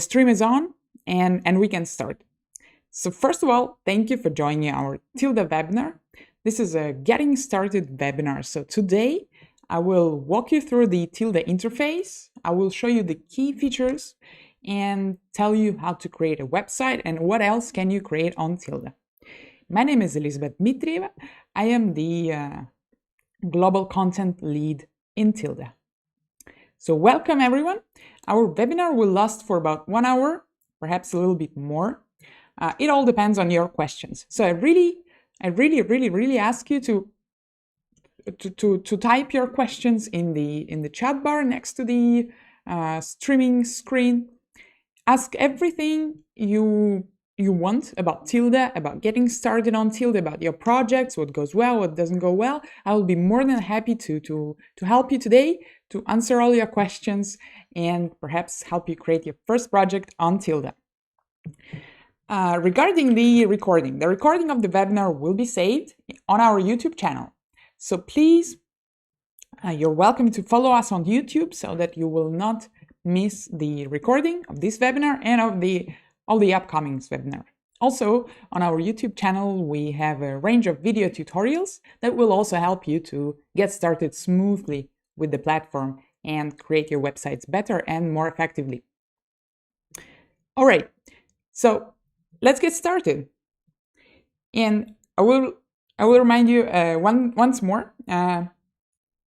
stream is on and we can start. So first of all, thank you for joining our Tilda webinar. This is a getting started webinar. So today I will walk you through the Tilda interface. I will show you the key features and tell you how to create a website and what else can you create on Tilda. My name is Elizabeth Mitrieva. I am the global content lead in Tilda. So welcome everyone. Our webinar will last for about 1 hour, perhaps a little bit more. It all depends on your questions. So I really ask you to type your questions in the chat bar next to the streaming screen. Ask everything you want about Tilda, about getting started on Tilda, about your projects, what goes well, what doesn't go well. I will be more than happy to help you today, to answer all your questions and perhaps help you create your first project on Tilda. Regarding the recording of the webinar will be saved on our YouTube channel. So please, you're welcome to follow us on YouTube so that you will not miss the recording of this webinar and of all the upcoming webinar. Also, on our YouTube channel, we have a range of video tutorials that will also help you to get started smoothly with the platform and create your websites better and more effectively. All right, so let's get started. And I will remind you once more,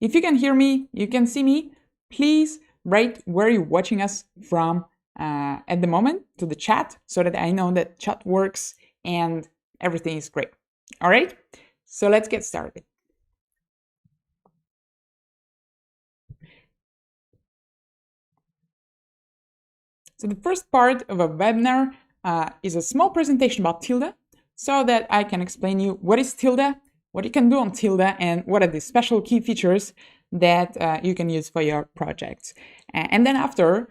if you can hear me, you can see me, please write where you're watching us from at the moment to the chat so that I know that chat works and everything is great. All right, so let's get started. So the first part of a webinar is a small presentation about Tilda so that I can explain you what is Tilda, what you can do on Tilda, and what are the special key features that you can use for your projects. And then after,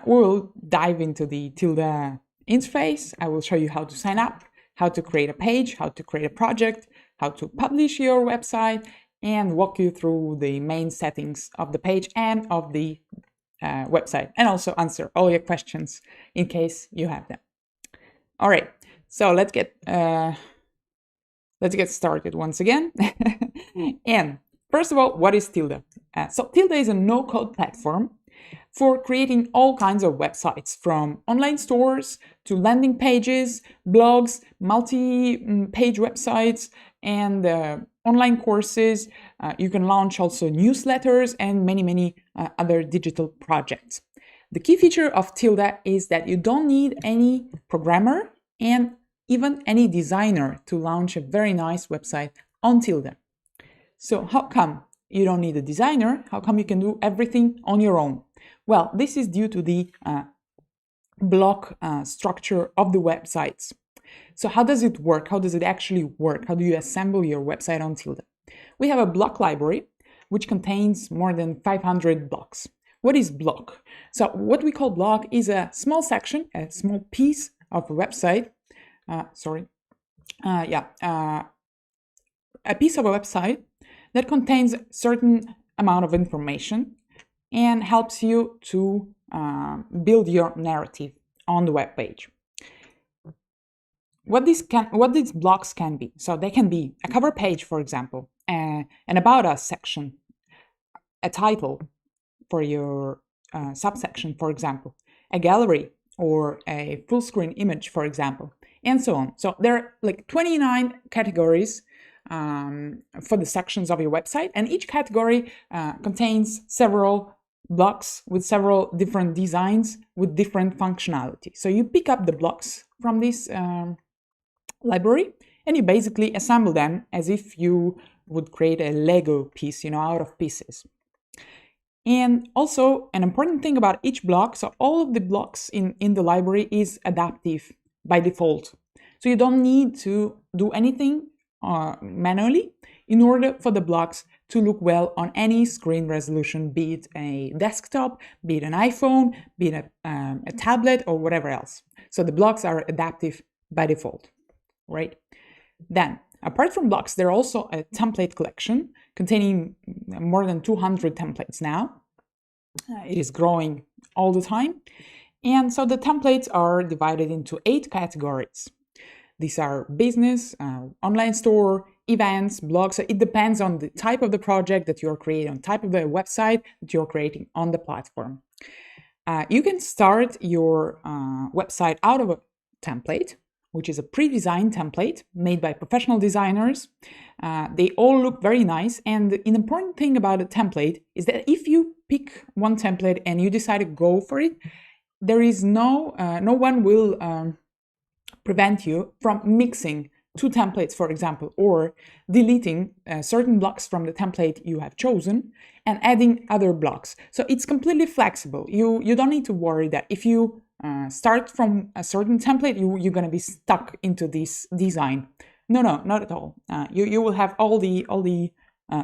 we'll dive into the Tilda interface. I will show you how to sign up, how to create a page, how to create a project, how to publish your website, and walk you through the main settings of the page and of the website, and also answer all your questions in case you have them. All right, so let's get started once again. And first of all, what is Tilda? So Tilda is a no-code platform for creating all kinds of websites, from online stores to landing pages, blogs, multi-page websites, and online courses. You can launch also newsletters and many other digital projects. The key feature of Tilda is that you don't need any programmer and even any designer to launch a very nice website on Tilda. So how come you don't need a designer? How come you can do everything on your own? Well, this is due to the block structure of the websites. So how does it work? How does it actually work? How do you assemble your website on Tilda? We have a block library which contains more than 500 blocks. What is block? So what we call block is a small section, a small piece of a website. A piece of a website that contains a certain amount of information and helps you to build your narrative on the web page. What these blocks can be. So they can be a cover page, for example, an about us section, a title for your subsection, for example, a gallery or a full screen image, for example, and so on. So there are like 29 categories for the sections of your website, and each category contains several blocks with several different designs with different functionality. So you pick up the blocks from this library and you basically assemble them as if you would create a Lego piece, out of pieces. And also an important thing about each block, so all of the blocks in the library is adaptive by default. So you don't need to do anything manually in order for the blocks to look well on any screen resolution, be it a desktop, be it an iPhone, be it a tablet or whatever else. So the blocks are adaptive by default, right? Then, apart from blocks, there are also a template collection containing more than 200 templates now. It is growing all the time. And so the templates are divided into 8 categories. These are business, online store, events, blogs. So it depends on the type of the project that you're creating, on type of the website that you're creating on the platform. You can start your website out of a template, which is a pre-designed template made by professional designers. They all look very nice. And an important thing about a template is that if you pick one template and you decide to go for it, there is no one will prevent you from mixing 2 templates, for example, or deleting certain blocks from the template you have chosen and adding other blocks. So it's completely flexible. You don't need to worry that if you start from a certain template, you're going to be stuck into this design. No, not at all. You will have all the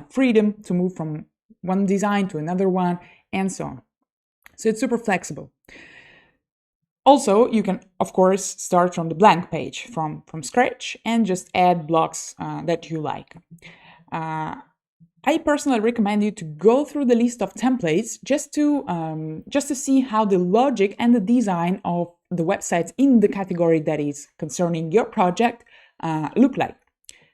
freedom to move from one design to another one and so on. So it's super flexible. Also, you can, of course, start from the blank page, from scratch, and just add blocks that you like. I personally recommend you to go through the list of templates just to see how the logic and the design of the websites in the category that is concerning your project look like.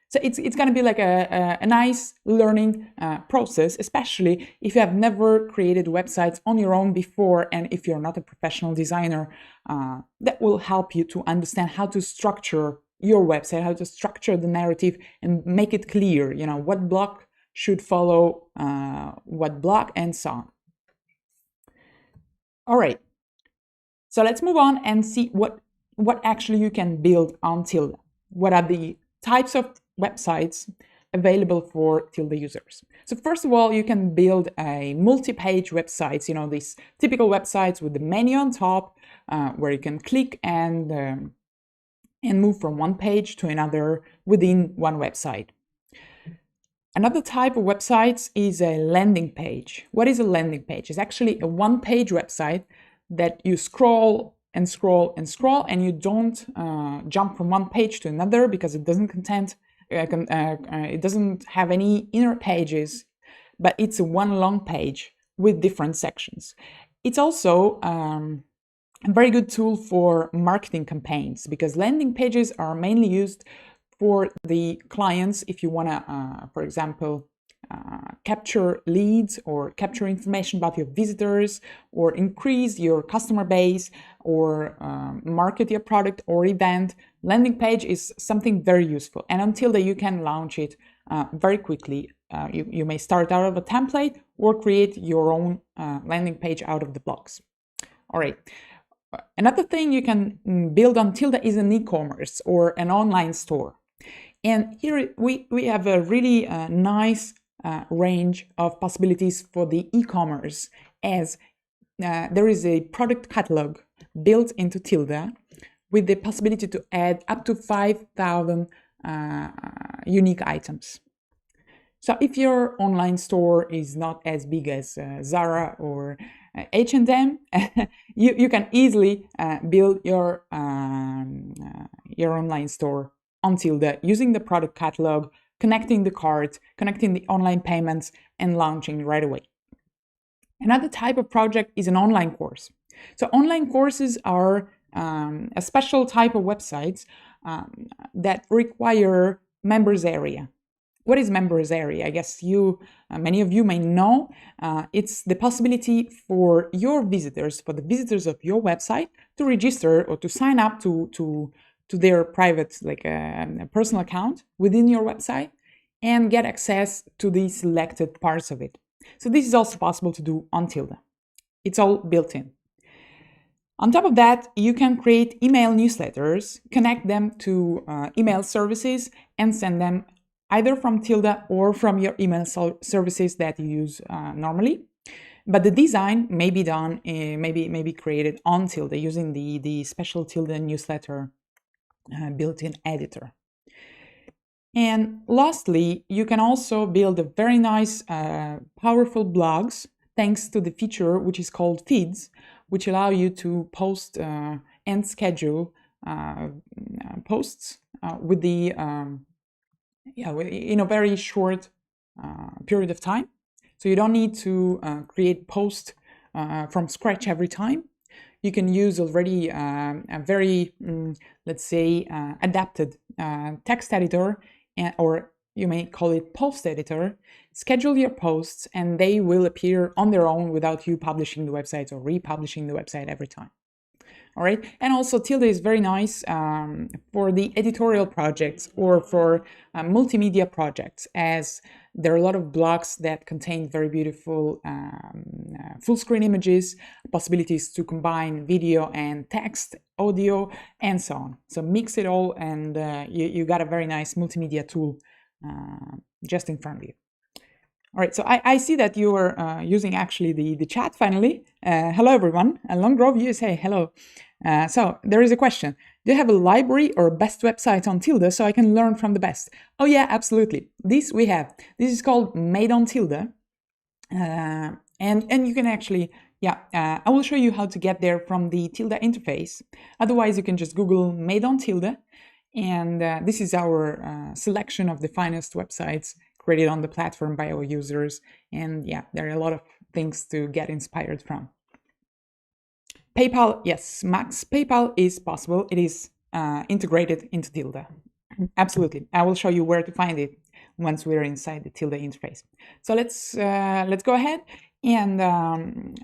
So it's going to be like a nice learning process, especially if you have never created websites on your own before, and if you're not a professional designer. That will help you to understand how to structure your website, how to structure the narrative and make it clear, what block should follow what block and so on. All right, so let's move on and see what actually you can build on Tilda. What are the types of websites available for Tilda users? So first of all, you can build a multi-page websites, these typical websites with the menu on top, where you can click and move from one page to another within one website. Another type of websites is a landing page. What is a landing page? It's actually a one-page website that you scroll and scroll and scroll, and you don't jump from one page to another because it doesn't it doesn't have any inner pages, but it's a one long page with different sections. It's also a very good tool for marketing campaigns because landing pages are mainly used for the clients if you want to, for example, capture leads or capture information about your visitors or increase your customer base or market your product or event. Landing page is something very useful, and until that you can launch it very quickly. You may start out of a template or create your own landing page out of the blocks. All right. Another thing you can build on Tilda is an e-commerce or an online store. And here we have a really nice range of possibilities for the e-commerce, as there is a product catalog built into Tilda with the possibility to add up to 5,000 unique items. So if your online store is not as big as Zara or H&M, you can easily build your online store on Tilda using the product catalog, connecting the cart, connecting the online payments, and launching right away. Another type of project is an online course. So online courses are a special type of websites that require members area. What is members area? I guess many of you may know. It's the possibility for your visitors, for the visitors of your website, to register or to sign up to their private, like a personal account within your website and get access to the selected parts of it. So this is also possible to do on Tilda. It's all built in. On top of that, you can create email newsletters, connect them to email services, and send them either from Tilda or from your email services that you use normally. But the design may be done, maybe created on Tilda using the special Tilda newsletter built-in editor. And lastly, you can also build a very nice, powerful blogs thanks to the feature which is called feeds, which allow you to post and schedule posts with the in a very short period of time. So you don't need to create posts from scratch every time. you can use already a very, let's say, adapted text editor, or you may call it post editor. Schedule your posts and they will appear on their own without you publishing the website or republishing the website every time. All right, and also Tilda is very nice for the editorial projects or for multimedia projects, as there are a lot of blogs that contain very beautiful full screen images, possibilities to combine video and text, audio, and so on. So mix it all, and you got a very nice multimedia tool just in front of you. All right, so I see that you are using actually the chat finally. Hello, everyone. Long Grove USA, hello. So there is a question. Do you have a library or best website on Tilda so I can learn from the best? Oh yeah, absolutely. This we have. This is called Made on Tilda. And you can actually, I will show you how to get there from the Tilda interface. Otherwise, you can just Google Made on Tilda. And this is our selection of the finest websites created on the platform by our users. And yeah, there are a lot of things to get inspired from. PayPal, yes, Max, PayPal is possible. It is integrated into Tilda. Absolutely. I will show you where to find it once we're inside the Tilda interface. So let's go ahead and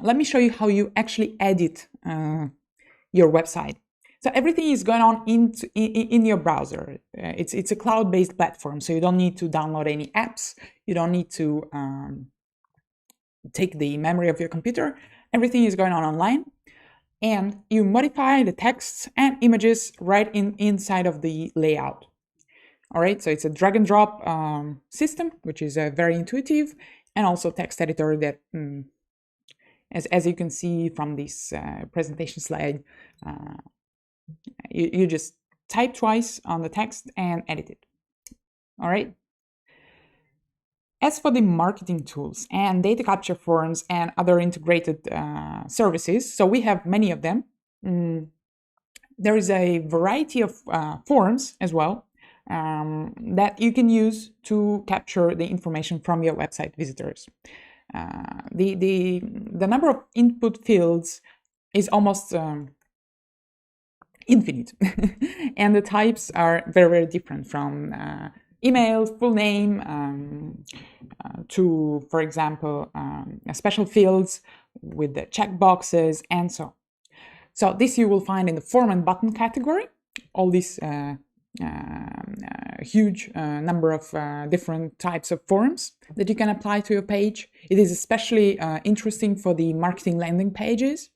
let me show you how you actually edit your website. So everything is going on in your browser. It's a cloud-based platform, so you don't need to download any apps. You don't need to take the memory of your computer. Everything is going on online, and you modify the texts and images right inside of the layout. All right, so it's a drag and drop system, which is very intuitive, and also text editor that, as you can see from this presentation slide, you just type twice on the text and edit it. All right. As for the marketing tools and data capture forms and other integrated services, so we have many of them. There is a variety of forms as well that you can use to capture the information from your website visitors. The number of input fields is almost infinite, and the types are very, very different, from email, full name, to, for example, special fields with the checkboxes and so on. So this you will find in the form and button category, all these huge number of different types of forms that you can apply to your page. It is especially interesting for the marketing landing pages.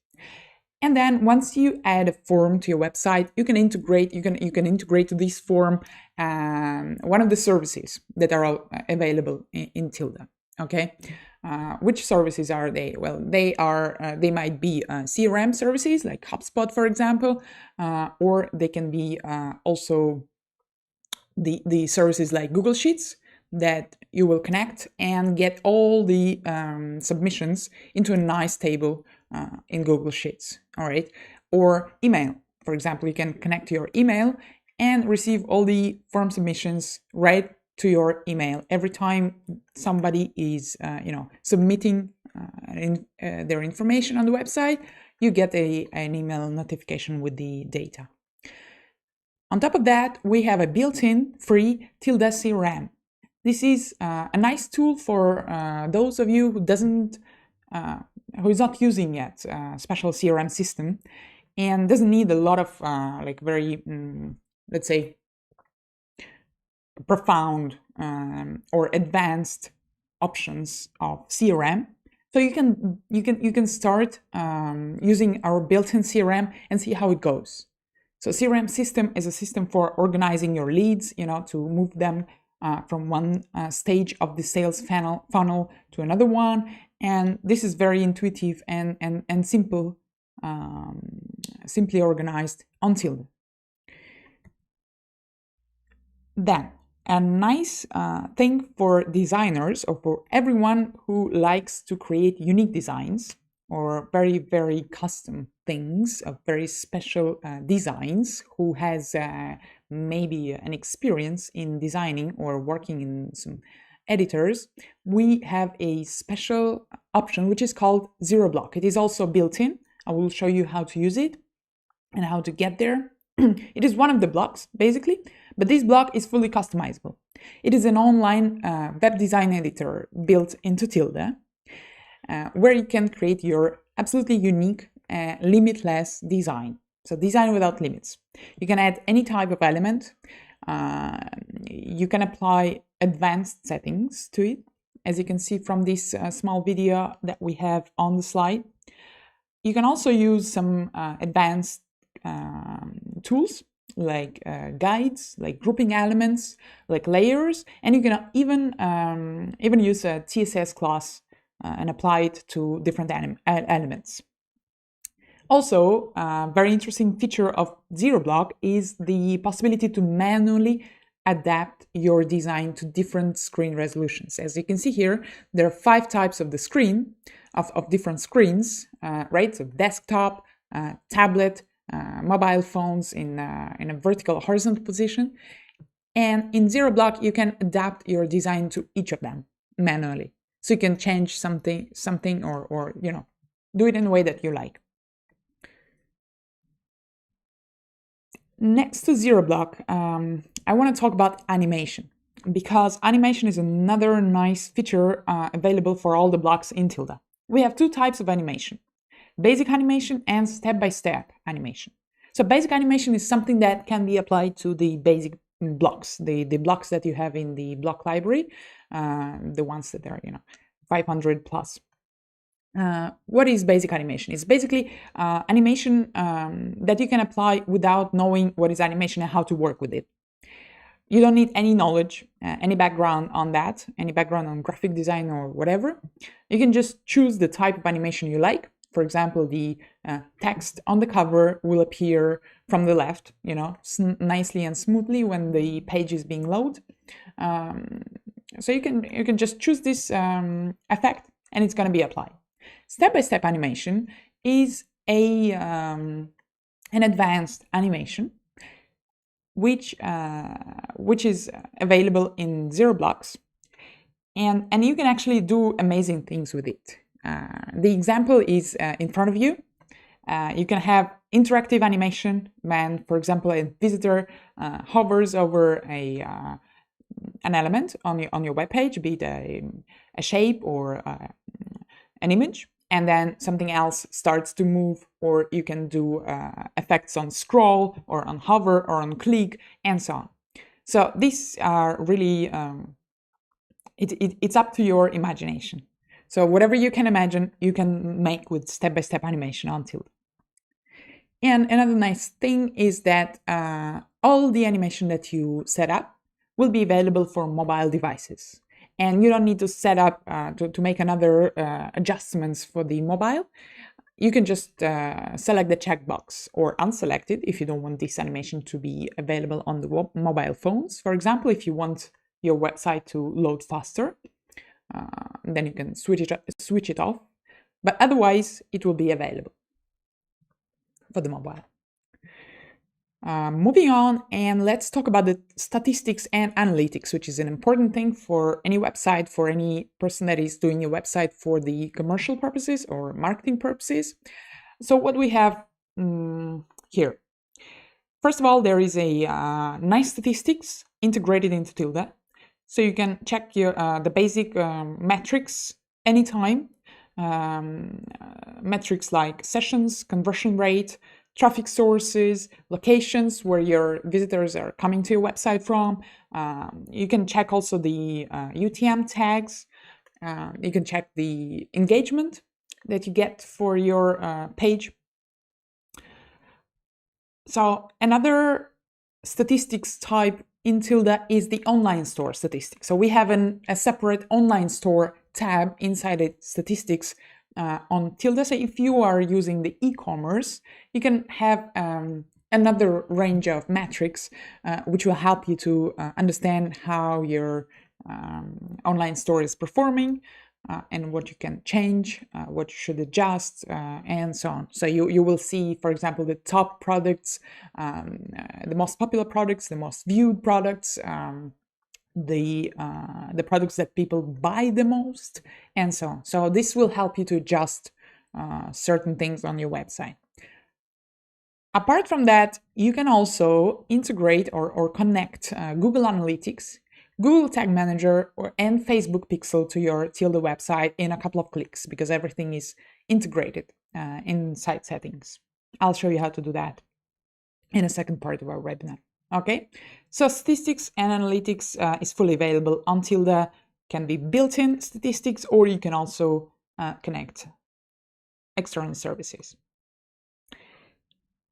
And then once you add a form to your website, you can integrate to this form one of the services that are available in Tilda. Okay, which services are they? Well, they might be CRM services like HubSpot, for example, or they can be also the services like Google Sheets that you will connect and get all the submissions into a nice table in Google Sheets. All right, or email, for example, you can connect to your email and receive all the form submissions right to your email every time somebody is submitting their information on the website. You get an email notification with the data. On top of that, we have a built-in free Tilda CRM. This is a nice tool for those of you who is not using yet a special CRM system and doesn't need a lot of very, let's say, profound or advanced options of CRM. So you can start using our built-in CRM and see how it goes. So CRM system is a system for organizing your leads, to move them from one stage of the sales funnel to another one. And this is very intuitive and simple, simply organized on Tilda. Then, a nice thing for designers, or for everyone who likes to create unique designs or very, very custom things, of very special designs, who has maybe an experience in designing or working in some editors, we have a special option which is called Zero Block. It is also built in I will show you how to use it and how to get there. It is one of the blocks, basically, but this block is fully customizable. It is an online web design editor built into Tilda, where you can create your absolutely unique, limitless design. So design without limits. You can add any type of element. You can apply advanced settings to it, as you can see from this small video that we have on the slide. You can also use some advanced tools like guides, like grouping elements, like layers, and you can even use a TSS class and apply it to different elements. Also, a very interesting feature of ZeroBlock is the possibility to manually adapt your design to different screen resolutions. As you can see here, there are 5 types of the screen, of different screens, right? So desktop, tablet, mobile phones in a vertical horizontal position. And in ZeroBlock, you can adapt your design to each of them manually. So you can change something or do it in a way that you like. Next to ZeroBlock, I want to talk about animation, because animation is another nice feature available for all the blocks in Tilda. We have 2 types of animation: basic animation and step-by-step animation. So basic animation is something that can be applied to the basic blocks, the blocks that you have in the block library, the ones that are 500 plus. What is basic animation? It's basically animation that you can apply without knowing what is animation and how to work with it. You don't need any knowledge, any background on that, any background on graphic design or whatever. You can just choose the type of animation you like. For example, the text on the cover will appear from the left, nicely and smoothly when the page is being loaded. So you can just choose this effect and it's going to be applied. Step-by-step animation is an advanced animation which is available in ZeroBlocks, and you can actually do amazing things with it. The example is in front of you. You can have interactive animation when, for example, a visitor hovers over an element on your web page, be it a shape or an image, and then something else starts to move, or you can do effects on scroll or on hover or on click and so on. So these are really, it's up to your imagination. So whatever you can imagine, you can make with step-by-step animation on Tilda. And another nice thing is that all the animation that you set up will be available for mobile devices. And you don't need to set up to make another adjustments for the mobile. You can just select the checkbox or unselect it if you don't want this animation to be available on the mobile phones. For example, if you want your website to load faster, then you can switch it off. But otherwise, it will be available for the mobile. Moving on, and let's talk about the statistics and analytics, which is an important thing for any website, for any person that is doing a website for the commercial purposes or marketing purposes. So what we have here. First of all, there is a nice statistics integrated into Tilda. So you can check the basic metrics anytime. Metrics like sessions, conversion rate, traffic sources, locations where your visitors are coming to your website from. You can check also the UTM tags. You can check the engagement that you get for your page. So another statistics type in Tilda is the online store statistics. So we have a separate online store tab inside the statistics on Tilda. So if you are using the e-commerce, you can have another range of metrics which will help you to understand how your online store is performing and what you can change, what you should adjust, and so on. So you will see, for example, the top products, the most popular products, the most viewed products, the products that people buy the most, and so on. So this will help you to adjust certain things on your website. Apart from that, you can also integrate or connect Google Analytics, Google Tag Manager, and Facebook Pixel to your Tilda website in a couple of clicks, because everything is integrated in site settings. I'll show you how to do that in a second part of our webinar. Okay, so statistics and analytics is fully available on Tilda. Can be built-in statistics, or you can also connect external services.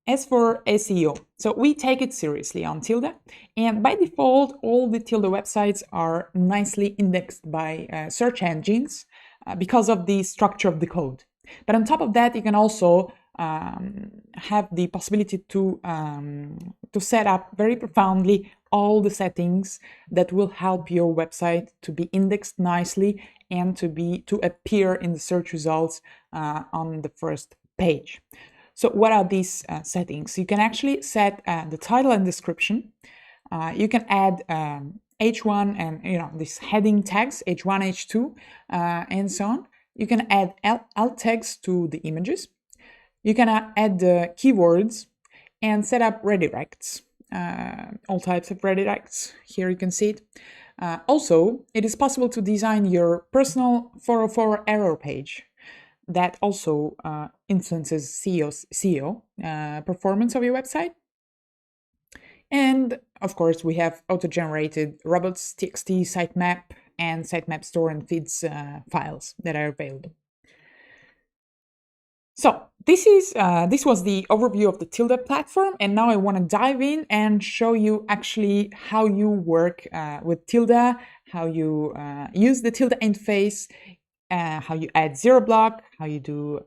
As for SEO, so we take it seriously on Tilda, and by default, all the Tilda websites are nicely indexed by search engines because of the structure of the code. But on top of that, you can also have the possibility to set up very profoundly all the settings that will help your website to be indexed nicely and to appear in the search results on the first page. So what are these settings? You can actually set the title and description. You can add H1 and these heading tags, H1, H2, and so on. You can add alt tags to the images. You can add the keywords and set up redirects, all types of redirects. Here you can see it. Also, it is possible to design your personal 404 error page. That also influences SEO performance of your website. And of course, we have auto-generated robots.txt, sitemap, and sitemap store and feeds files that are available. So this was the overview of the Tilda platform, and now I want to dive in and show you actually how you work with Tilda, how you use the Tilda interface, how you add zero block, how you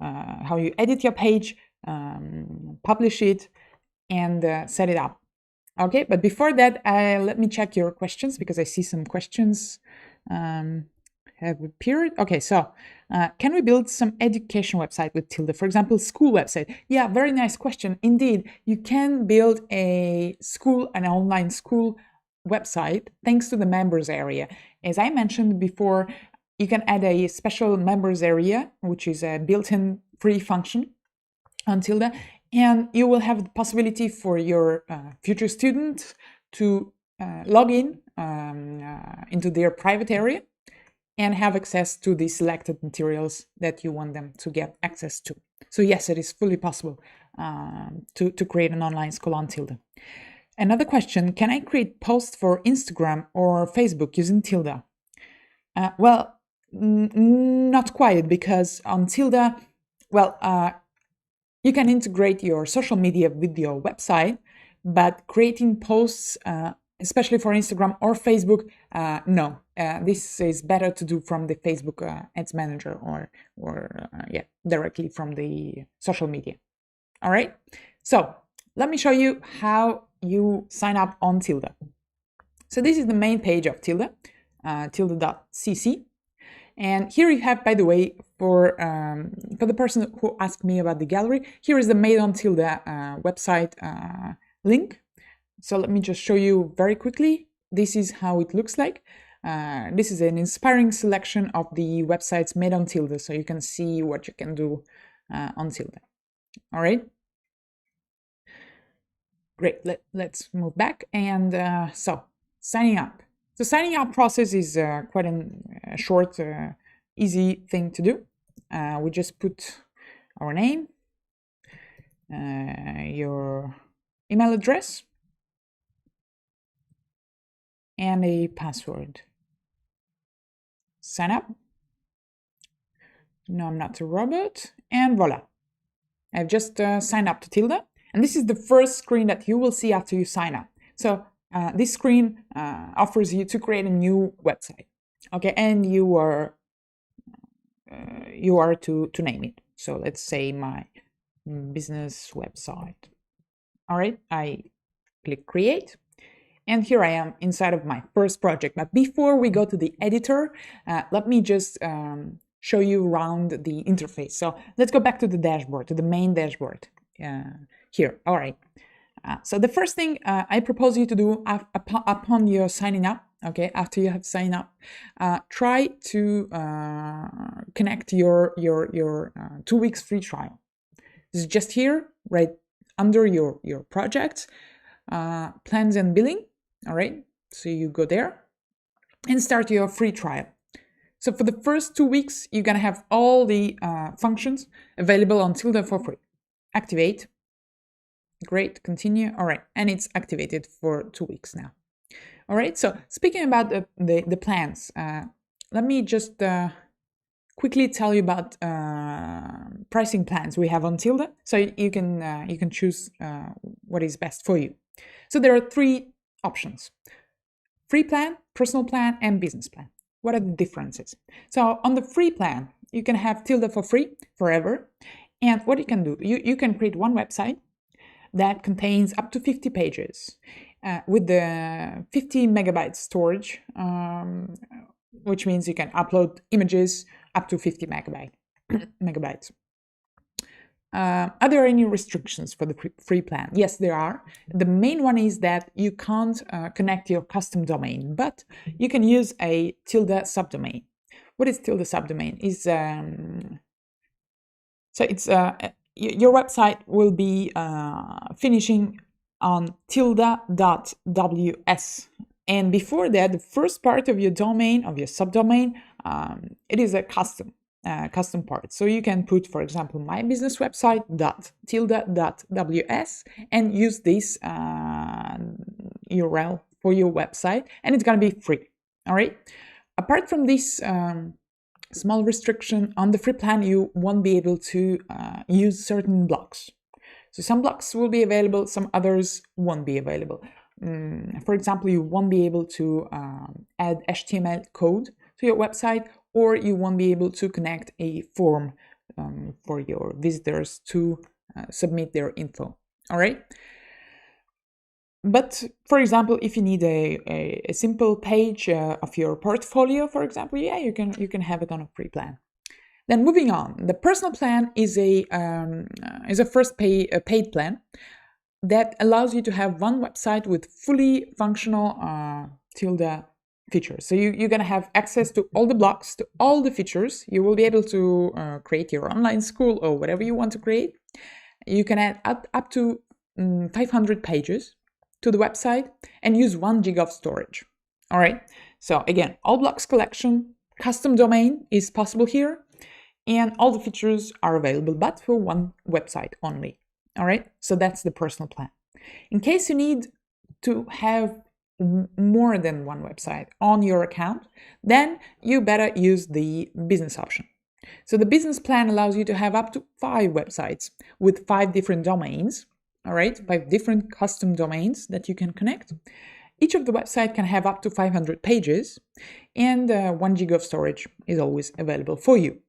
edit your page, publish it, and set it up. Okay, but before that, let me check your questions, because I see some questions have appeared. Okay, so can we build some education website with Tilda? For example, school website. Yeah, very nice question. Indeed, you can build an online school website thanks to the members area. As I mentioned before, you can add a special members area, which is a built-in free function on Tilda, and you will have the possibility for your future students to log in into their private area and have access to the selected materials that you want them to get access to. So yes, it is fully possible to create an online school on Tilda. Another question, can I create posts for Instagram or Facebook using Tilda? Well, not quite, because on Tilda, you can integrate your social media with your website, but creating posts, especially for Instagram or Facebook, no. This is better to do from the Facebook Ads Manager or directly from the social media. All right. So let me show you how you sign up on Tilda. So this is the main page of Tilda, tilda.cc. And here you have, by the way, for the person who asked me about the gallery, here is the Made on Tilda website link. So let me just show you very quickly. This is how it looks like. This is an inspiring selection of the websites made on Tilda, so you can see what you can do on Tilda. All right. Great. Let's move back. And so signing up. The signing up process is quite a short, easy thing to do. We just put our name, your email address, and a password. Sign up. No, I'm not a robot. And voila. I've just signed up to Tilda. And this is the first screen that you will see after you sign up. So this screen offers you to create a new website. Okay, and you are to name it. So let's say my business website. All right, I click create. And here I am inside of my first project. But before we go to the editor, let me just show you around the interface. So let's go back to the dashboard, to the main dashboard here. All right. So the first thing I propose you to do upon your signing up okay, after you have signed up, try to connect your 2 weeks free trial. This is just here, right under your project, plans and billing. All right, so you go there and start your free trial. So for the first 2 weeks, you're gonna have all the functions available on Tilda for free. Activate. Great, continue. All right, and it's activated for 2 weeks now. All right, so speaking about the plans, let me just quickly tell you about pricing plans we have on Tilda, so you can choose what is best for you. So there are 3 options: free plan, personal plan, and business plan. What are the differences? So on the free plan, you can have Tilda for free forever, and what you can do, you can create one website that contains up to 50 pages with the 50 megabytes storage, which means you can upload images up to 50 megabytes. Are there any restrictions for the free plan? Yes, there are. The main one is that you can't connect your custom domain, but you can use a Tilda subdomain. What is Tilda subdomain? Your website will be finishing on tilda.ws. And before that, the first part of your domain, of your subdomain, it is a custom part. So you can put, for example, my business website .tilda.ws and use this URL for your website, and it's going to be free. All right. Apart from this small restriction, on the free plan, you won't be able to use certain blocks. So some blocks will be available, some others won't be available. For example, you won't be able to add HTML code to your website, or you won't be able to connect a form for your visitors to submit their info. All right. But for example, if you need a simple page of your portfolio, for example, yeah, you can have it on a free plan. Then moving on, the personal plan is a first paid plan that allows you to have one website with fully functional Tilda features. So you're going to have access to all the blocks, to all the features. You will be able to create your online school or whatever you want to create. You can add up to 500 pages to the website and use 1 gig of storage. All right. So again, all blocks collection, custom domain is possible here, and all the features are available, but for one website only. All right. So that's the personal plan. In case you need to have more than one website on your account, then you better use the business option. So the business plan allows you to have up to 5 websites with 5 different domains. All right, 5 different custom domains that you can connect. Each of the website can have up to 500 pages, and 1 gig of storage is always available for you.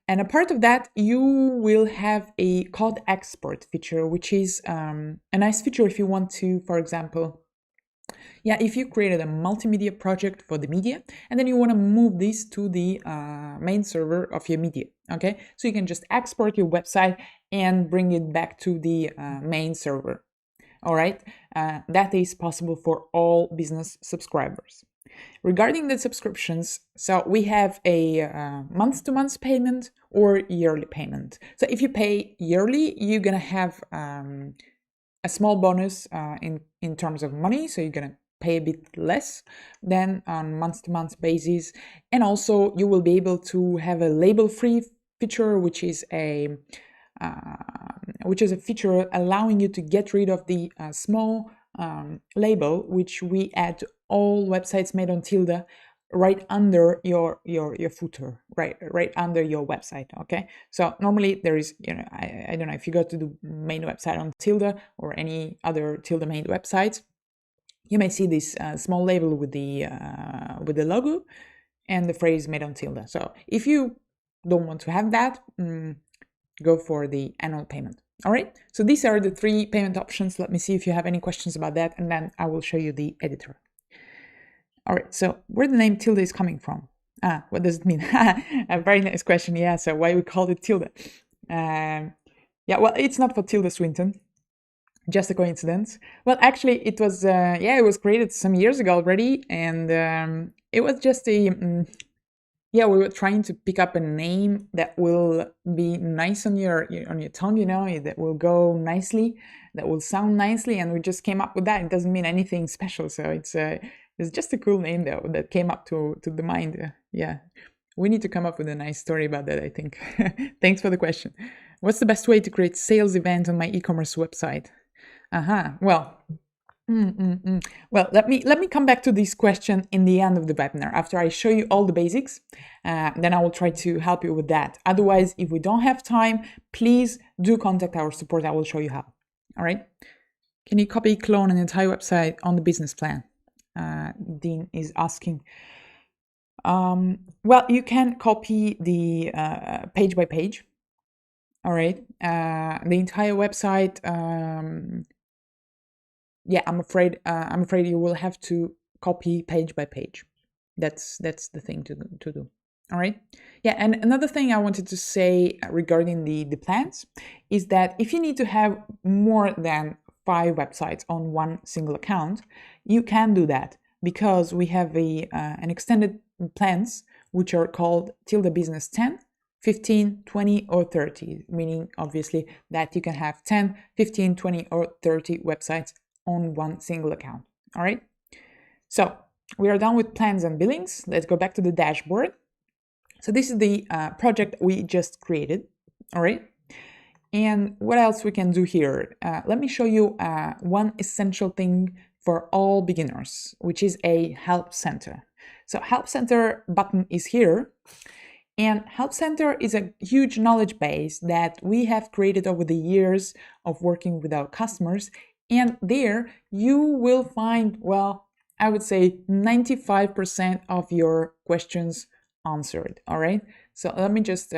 And a part of that, you will have a code export feature, which is a nice feature if you want to, for example, if you created a multimedia project for the media, and then you want to move this to the main server of your media, okay? So you can just export your website and bring it back to the main server, all right? That is possible for all business subscribers. Regarding the subscriptions, so we have a month-to-month payment or yearly payment. So if you pay yearly, you're gonna have a small bonus in terms of money, so you're gonna pay a bit less than on month-to-month basis, and also you will be able to have a label-free feature, which is a feature allowing you to get rid of the small label which we add to all websites made on Tilda right under your footer, right under your website. Okay, so normally there is, I don't know, if you go to the main website on Tilda or any other Tilda main websites, you may see this small label with the logo and the phrase made on Tilda. So if you don't want to have that, go for the annual payment. All right, so these are the 3 payment options. Let me see if you have any questions about that, and then I will show you the editor. All right, so where the name Tilda is coming from? What does it mean? A very nice question. Yeah, so why we called it Tilda? Well, it's not for Tilda Swinton. Just a coincidence? Well, actually, it was yeah, it was created some years ago already, and it was just a yeah, we were trying to pick up a name that will be nice on your tongue, you know, that will go nicely, that will sound nicely, and we just came up with that. It doesn't mean anything special, so it's just a cool name though that came up to the mind. Yeah, we need to come up with a nice story about that, I think. Thanks for the question. What's the best way to create sales event on my e-commerce website? Well, well, let me come back to this question in the end of the webinar after I show you all the basics. Then I will try to help you with that. Otherwise, if we don't have time, please do contact our support. I will show you how. All right. Can you copy clone an entire website on the business plan? Dean is asking. Well, you can copy the page by page. All right. The entire website. Yeah, I'm afraid you will have to copy page by page. That's the thing to do. All right. Yeah, and another thing I wanted to say regarding the plans is that if you need to have more than 5 websites on one single account, you can do that because we have an extended plans which are called Tilda Business 10, 15, 20, or 30, meaning obviously that you can have 10, 15, 20, or 30 websites on one single account. All right. So we are done with plans and billings. Let's go back to the dashboard. So this is the project we just created. All right. And what else we can do here? Let me show you one essential thing for all beginners, which is a help center. So help center button is here. And Help Center is a huge knowledge base that we have created over the years of working with our customers. And there you will find, well, I would say 95% of your questions answered. All right. So let me just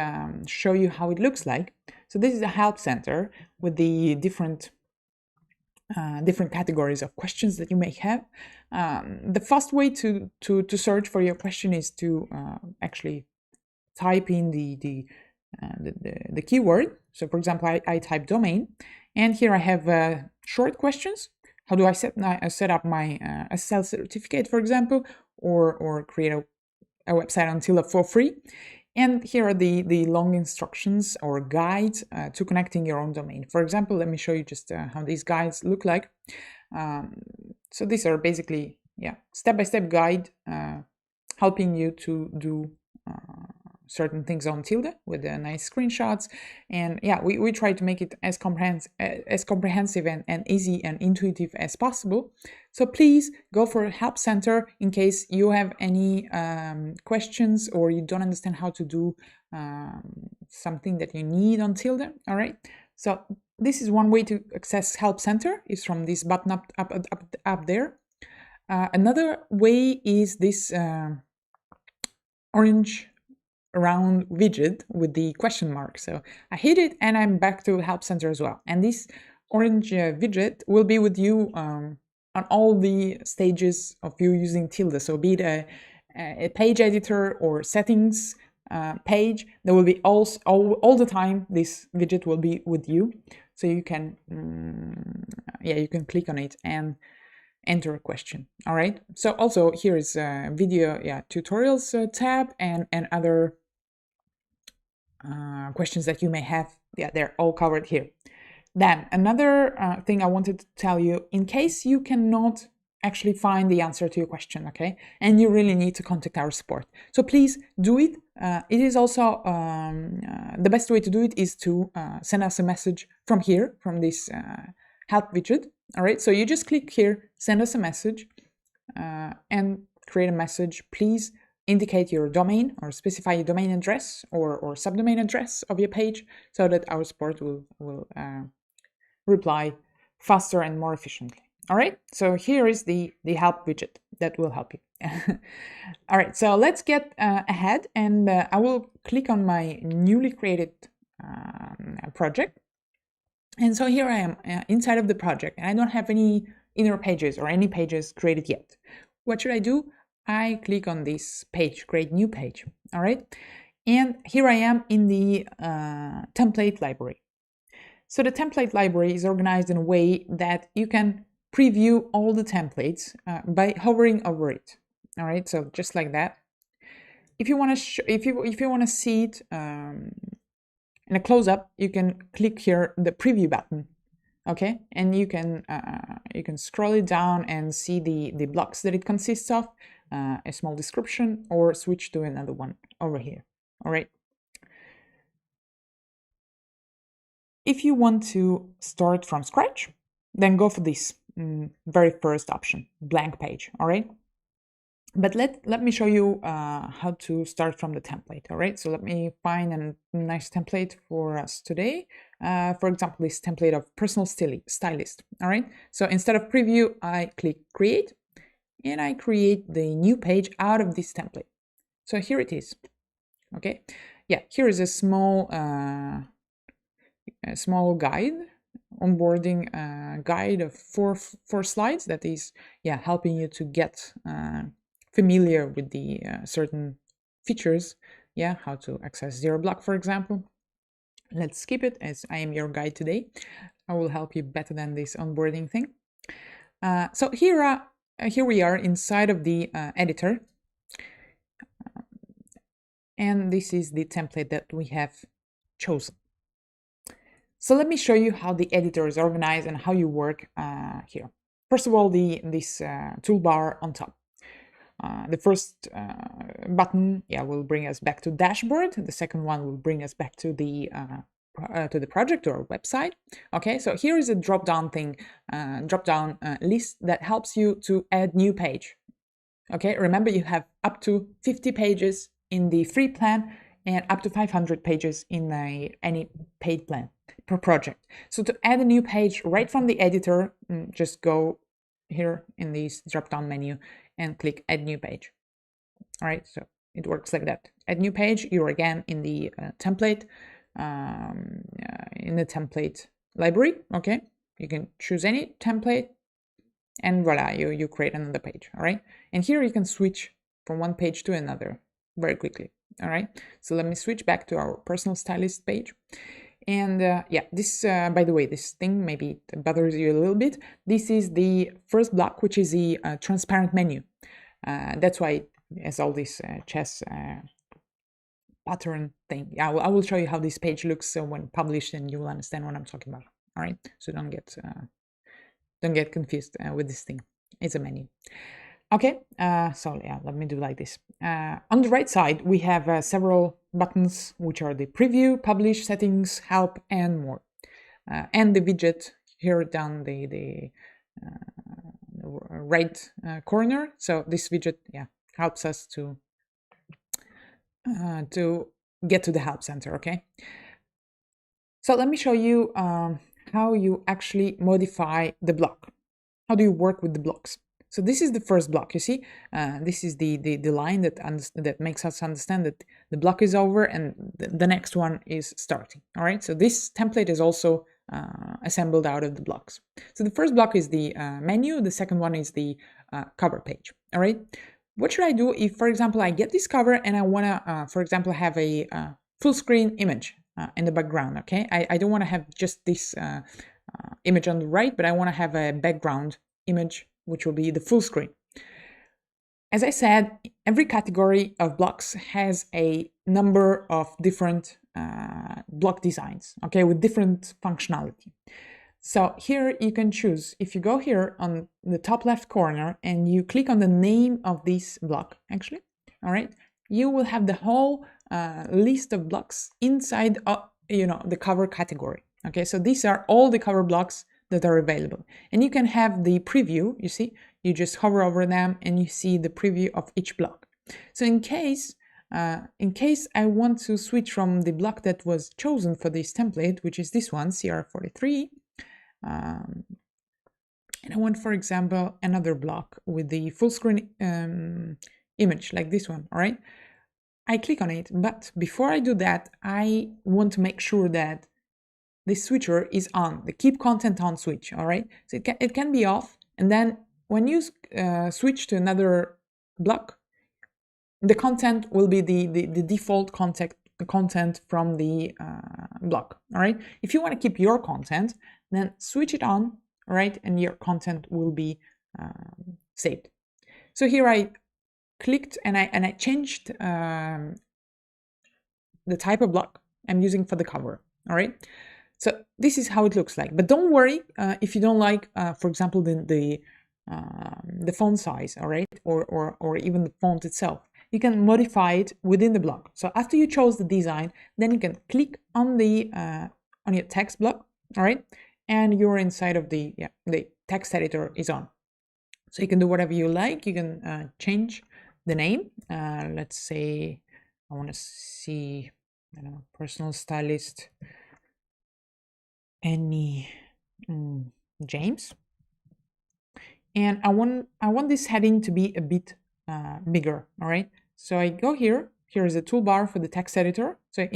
show you how it looks like. So this is a help center with the different categories of questions that you may have. The first way to search for your question is to actually type in the keyword. So for example, I type domain, and here I have short questions. How do I set up my SSL certificate, for example, or create a website on Tilda for free? And here are the long instructions or guides to connecting your own domain. For example, let me show you just how these guides look like. So these are basically, yeah, step-by-step guide helping you to do certain things on Tilda with nice screenshots. And yeah, we try to make it as comprehensive and easy and intuitive as possible. So please go for Help Center in case you have any questions or you don't understand how to do something that you need on Tilda. All right. So this is one way to access Help Center, is from this button up there. Another way is this orange round widget with the question mark. So I hit it and I'm back to Help Center as well. And this orange widget will be with you on all the stages of you using Tilda. So be it a page editor or settings page, there will be all the time this widget will be with you. So you can, you can click on it and enter a question. All right. So also here is a video tutorials tab and other questions that you may have. Yeah, they're all covered here. Then another thing I wanted to tell you, in case you cannot actually find the answer to your question, okay, and you really need to contact our support, so please do it. It is also the best way to do it is to send us a message from here, from this help widget. All right, so you just click here, send us a message, and create a message. Please indicate your domain or specify your domain address or subdomain address of your page so that our support will reply faster and more efficiently. All right, so here is the help widget that will help you. All right, so let's get ahead, and I will click on my newly created project. And so here I am inside of the project, and I don't have any inner pages or any pages created yet. What should I do? I click on this page, create new page. All right. And here I am in the template library. So the template library is organized in a way that you can preview all the templates by hovering over it. All right, so just like that. If you want to if you want to see it in a close-up, you can click here the preview button, okay, and you can scroll it down and see the blocks that it consists of, a small description, or switch to another one over here. All right. If you want to start from scratch, then go for this very first option, blank page. All right. But let me show you how to start from the template. All right, so let me find a nice template for us today. For example, this template of personal stylist. All right, so instead of preview, I click create, and I create the new page out of this template. So here it is. Okay, yeah, here is a small guide, onboarding guide of four slides that is helping you to get familiar with the certain features, how to access zero block, for example. Let's skip it, as I am your guide today. I will help you better than this onboarding thing. So here we are inside of the editor, and this is the template that we have chosen. So let me show you how the editor is organized and how you work here. First of all, this toolbar on top. The first button will bring us back to dashboard. The second one will bring us back to the project or website. Okay, so here is a drop-down list that helps you to add new page. Okay, remember you have up to 50 pages in the free plan and up to 500 pages in any paid plan per project. So to add a new page right from the editor, just go here in this drop-down menu and click add new page. All right, so it works like that. Add new page, you're again in the template library. Okay, you can choose any template, and voila, you create another page. All right, and here you can switch from one page to another very quickly. All right, so let me switch back to our personal stylist page. And this, by the way, this thing maybe bothers you a little bit. This is the first block, which is the transparent menu. That's why it has all this chess pattern thing. I will show you how this page looks when published, and you will understand what I'm talking about. All right, so don't get confused with this thing. It's a menu. Okay, so let me do like this. On the right side, we have several buttons, which are the preview, publish, settings, help, and more. And the widget here down the right corner. So this widget, helps us to get to the help center. Okay. So let me show you how you actually modify the block. How do you work with the blocks? So this is the first block. You see, this is the line that makes us understand that the block is over and the next one is starting. All right. So this template is also assembled out of the blocks. So the first block is the menu. The second one is the cover page. All right. What should I do if, for example, I get this cover and I want to, for example, have a full screen image in the background? Okay. I don't want to have just this image on the right, but I want to have a background image, which will be the full screen. As I said, every category of blocks has a number of different block designs, okay, with different functionality. So here you can choose, if you go here on the top left corner and you click on the name of this block, actually, all right, you will have the whole list of blocks inside the cover category. Okay, so these are all the cover blocks that are available. And you can have the preview, you see, you just hover over them and you see the preview of each block. So in case I want to switch from the block that was chosen for this template, which is this one, CR43, and I want, for example, another block with the full screen image like this one, all right? I click on it, but before I do that, I want to make sure that the switcher is on, the keep content on switch, all right? So it can be off, and then when you switch to another block, the content will be the default content the content from the blog. All right. If you want to keep your content, then switch it on. All right, and your content will be saved. So here I clicked and I changed the type of block I'm using for the cover. All right. So this is how it looks like. But don't worry if you don't like, for example, the font size, all right, or even the font itself. You can modify it within the block. So after you chose the design, then you can click on the on your text block, all right, and you're inside of the text editor is on. So you can do whatever you like. You can change the name. Let's say I want to see, I don't know, personal stylist Annie James, and I want this heading to be a bit bigger. All right. So I go here. Here is a toolbar for the text editor. So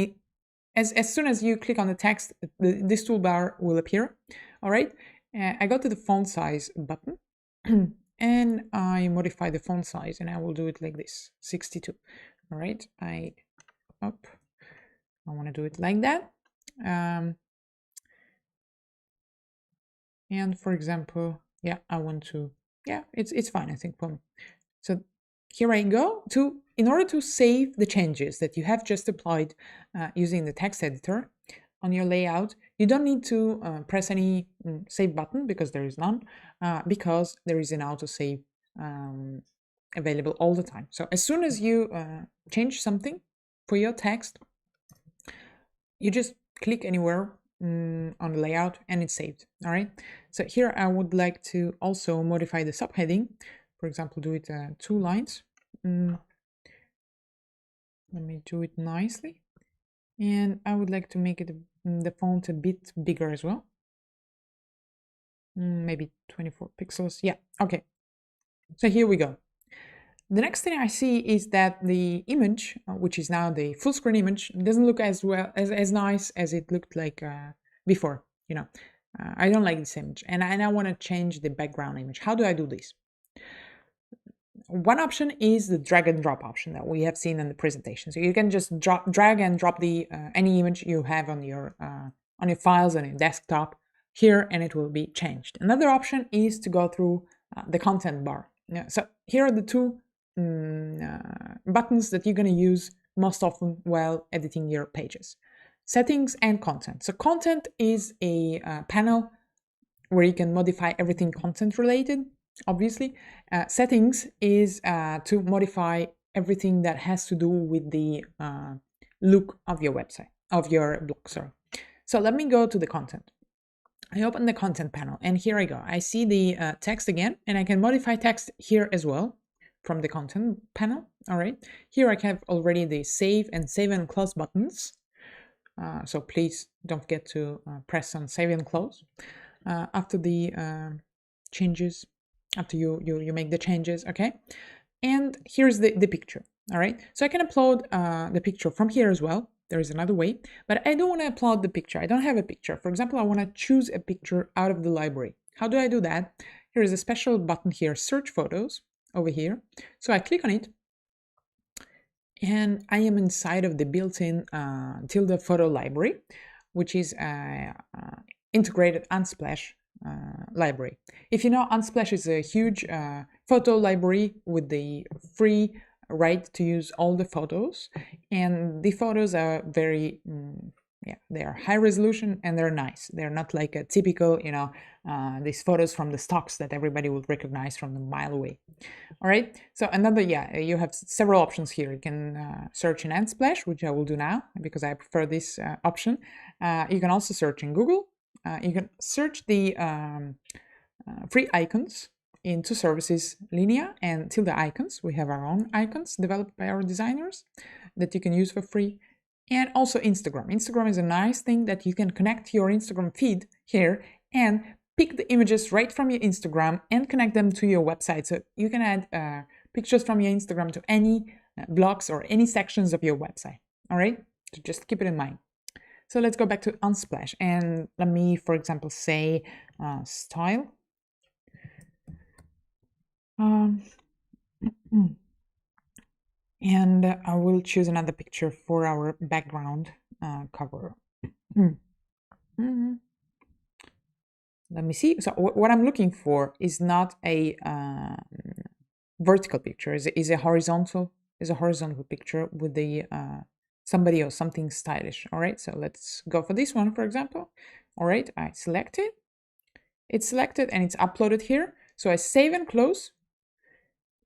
as soon as you click on the text, this toolbar will appear. All right. I go to the font size button and I modify the font size, and I will do it like this, 62. All right. I want to do it like that. And for example, yeah, I want to, yeah, it's fine, I think, for me. So here I go in order to save the changes that you have just applied using the text editor on your layout. You don't need to press any save button because there is none, because there is an autosave available all the time. So as soon as you change something for your text, you just click anywhere on the layout and it's saved. All right. So here I would like to also modify the subheading. For example, do it 2 lines. Let me do it nicely. And I would like to make it the font a bit bigger as well. Maybe 24 pixels. Yeah. Okay. So here we go. The next thing I see is that the image, which is now the full screen image, doesn't look as well as nice as it looked like before. You know, I don't like this image, and I want to change the background image. How do I do this? One option is the drag and drop option that we have seen in the presentation. So you can just drag and drop the any image you have on your files on your desktop here, and it will be changed. Another option is to go through the content bar. So here are the two buttons that you're going to use most often while editing your pages: settings and content. So content is a panel where you can modify everything content related, obviously. Settings is to modify everything that has to do with the look of your website, of your blog, sorry. So let me go to the content. I open the content panel, and here I go. I see the text again, and I can modify text here as well from the content panel. All right. Here I have already the save and close buttons. So please don't forget to press on save and close after the changes, after you make the changes. Okay. And here's the picture. All right. So I can upload the picture from here as well. There is another way, but I don't want to upload the picture. I don't have a picture. For example, I want to choose a picture out of the library. How do I do that? Here is a special button here, search photos, over here. So I click on it, and I am inside of the built-in Tilda photo library, which is integrated Unsplash library. If you know, Unsplash is a huge photo library with the free right to use all the photos, and the photos are very they are high resolution and they're nice. They're not like a typical, you know, these photos from the stocks that everybody would recognize from a mile away. All right. So another, you have several options here. You can search in Unsplash, which I will do now because I prefer this option. You can also search in Google. You can search the free icons in two services, Linea and Tilda icons. We have our own icons developed by our designers that you can use for free. And also Instagram. Instagram is a nice thing that you can connect your Instagram feed here and pick the images right from your Instagram and connect them to your website. So you can add pictures from your Instagram to any blocks or any sections of your website. All right, so just keep it in mind. So let's go back to Unsplash, and let me, for example, say style. And I will choose another picture for our background cover. Let me see. So what I'm looking for is not a vertical picture. Is a horizontal picture with the somebody or something stylish. All right. So let's go for this one, for example. All right. I select it. It's selected and it's uploaded here. So I save and close.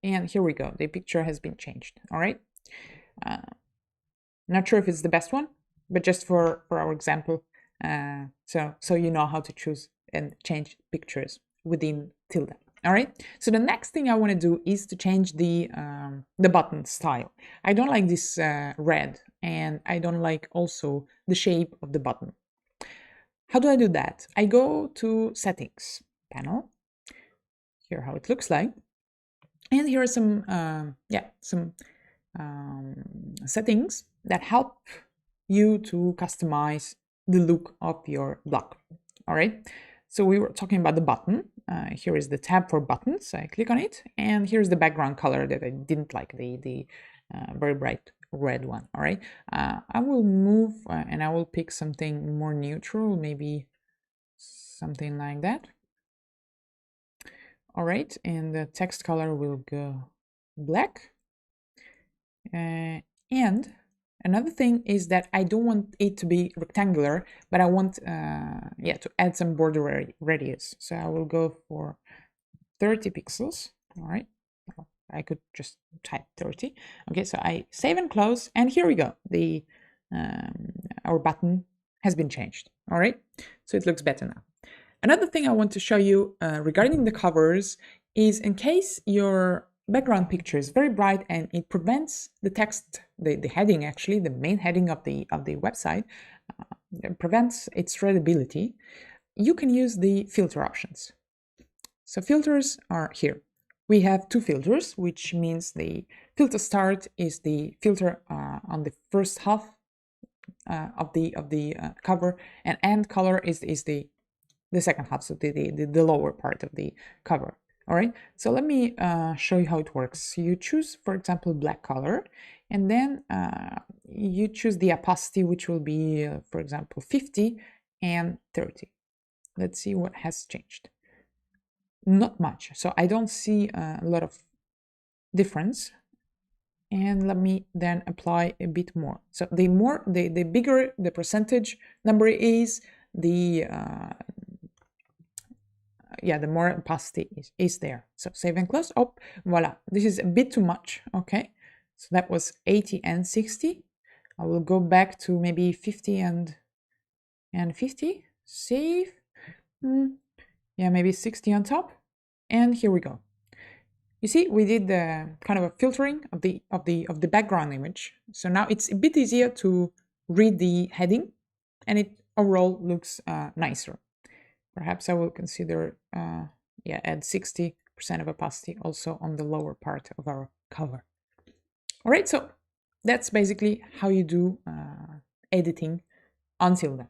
And here we go. The picture has been changed. All right. Not sure if it's the best one, but just for our example, so you know how to choose and change pictures within Tilda. All right. So the next thing I want to do is to change the button style. I don't like this red, and I don't like also the shape of the button. How do I do that? I go to Settings panel. Here, how it looks like, and here are some settings that help you to customize the look of your blog. All right. So we were talking about the button. Here is the tab for buttons. I click on it, and here's the background color that I didn't like, the very bright red one. All right. I will move and I will pick something more neutral, maybe something like that. All right, and the text color will go black. And another thing is that I don't want it to be rectangular, but I want to add some border radius. So I will go for 30 pixels. All right, I could just type 30. Okay, so I save and close, and here we go. The our button has been changed. All right, so it looks better now. Another thing I want to show you regarding the covers is, in case your background picture is very bright and it prevents the text, the heading, actually the main heading of the website, prevents its readability, you can use the filter options. So filters are here. We have two filters, which means the filter start is the filter on the first half of the cover, and end color is the second half, so the lower part of the cover. All right, so let me show you how it works. You choose, for example, black color, and then you choose the opacity, which will be, for example, 50 and 30. Let's see what has changed. Not much, so I don't see a lot of difference. And let me then apply a bit more. So the bigger the percentage number is, the more opacity is there. So save and close. Oh, voila. This is a bit too much. Okay. So that was 80 and 60. I will go back to maybe 50 and 50. Save. Yeah, maybe 60 on top. And here we go. You see, we did the kind of a filtering of the background image. So now it's a bit easier to read the heading, and it overall looks nicer. Perhaps I will consider, add 60% of opacity also on the lower part of our cover. All right, so that's basically how you do editing on Tilda.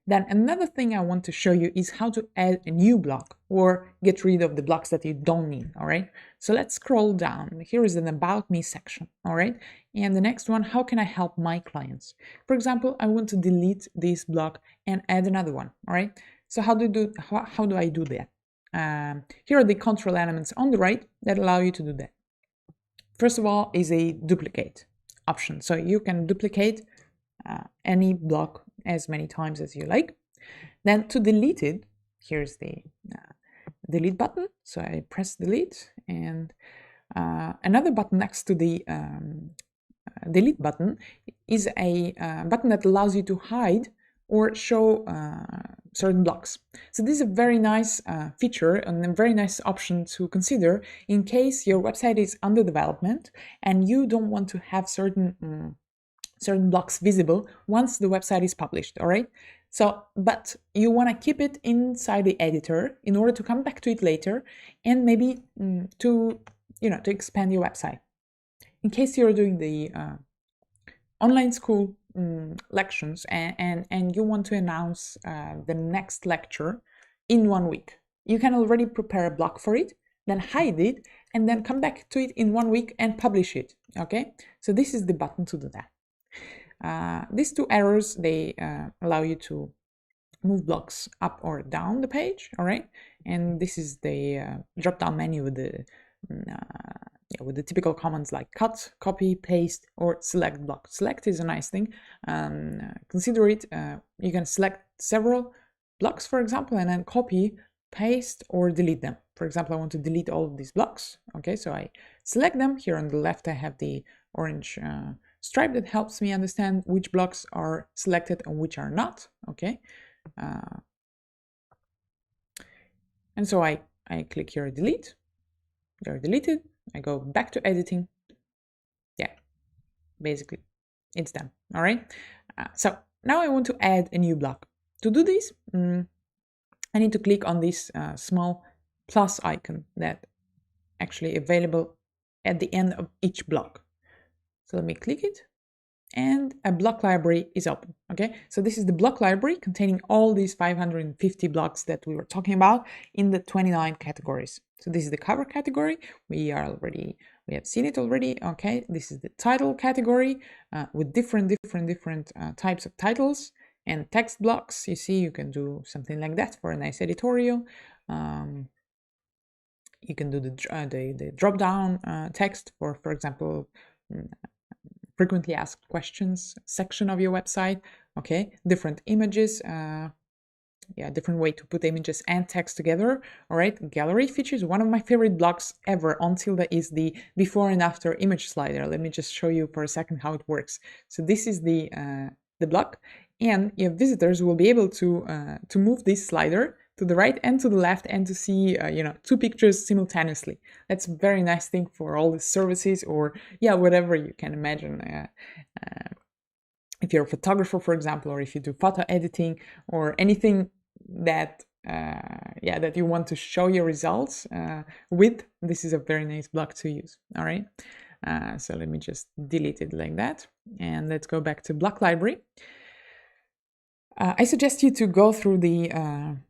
Then another thing I want to show you is how to add a new block or get rid of the blocks that you don't need. All right, so let's scroll down. Here is an About Me section. All right, and the next one, how can I help my clients? For example, I want to delete this block and add another one. All right, so how do I do that? Here are the control elements on the right that allow you to do that. First of all is a duplicate option. So you can duplicate any block as many times as you like. Then to delete it, here's the delete button. So I press delete, and another button next to the delete button is a button that allows you to hide or show certain blocks. So this is a very nice feature and a very nice option to consider in case your website is under development and you don't want to have certain blocks visible once the website is published. All right, so but you want to keep it inside the editor in order to come back to it later and maybe to expand your website. In case you're doing the online school lections and you want to announce the next lecture in 1 week, you can already prepare a block for it then hide it, and then come back to it in 1 week and publish it. Okay, so this is the button to do that. These two arrows, they allow you to move blocks up or down the page, all right? And this is the drop-down menu with the typical commands like cut, copy, paste, or select block. Select is a nice thing. Consider it, you can select several blocks, for example, and then copy, paste, or delete them. For example, I want to delete all of these blocks. Okay, so I select them. Here on the left, I have the orange stripe that helps me understand which blocks are selected and which are not. Okay. And so I click here delete. They're deleted. I go back to editing. Yeah, basically it's done. All right. So now I want to add a new block. To do this, I need to click on this small plus icon that actually available at the end of each block. So let me click it. And a block library is open. Okay, so this is the block library containing all these 550 blocks that we were talking about in the 29 categories. So this is the cover category. We have seen it already. Okay, this is the title category with different types of titles and text blocks. You see, you can do something like that for a nice editorial. You can do the drop down text for example, frequently asked questions section of your website. Okay, different images, different way to put images and text together. All right, gallery features. One of my favorite blocks ever on Tilda is the before and after image slider. Let me just show you for a second how it works. So this is the block, and your visitors will be able to move this slider to the right and to the left and to see two pictures simultaneously. That's a very nice thing for all the services or whatever you can imagine. If you're a photographer, for example, or if you do photo editing or anything that that you want to show your results with, this is a very nice block to use. All right. So let me just delete it like that, and let's go back to block library. I suggest you to go through the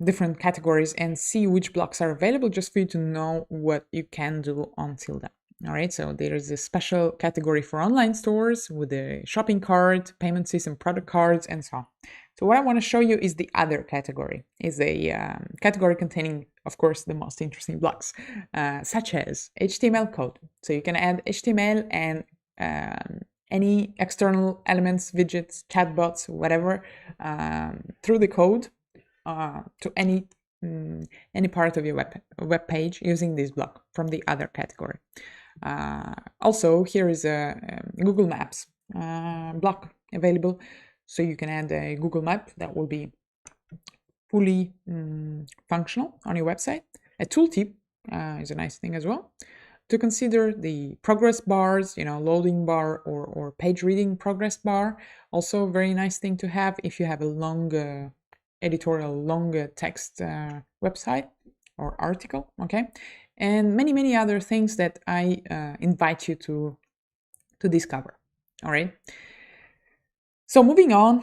different categories and see which blocks are available, just for you to know what you can do on Tilda. All right, so there is a special category for online stores with a shopping cart, payment system, product cards, and so on. So what I want to show you is the other category. Is a category containing, of course, the most interesting blocks, such as HTML code. So you can add HTML and any external elements, widgets, chatbots, whatever, through the code to any part of your web page using this block from the other category. Also, here is a Google Maps block available, so you can add a Google Map that will be fully functional on your website. A tooltip is a nice thing as well. To consider the progress bars, loading bar or page reading progress bar. Also a very nice thing to have if you have a long editorial, text website or article, okay? And many other things that I invite you to discover, all right? So moving on,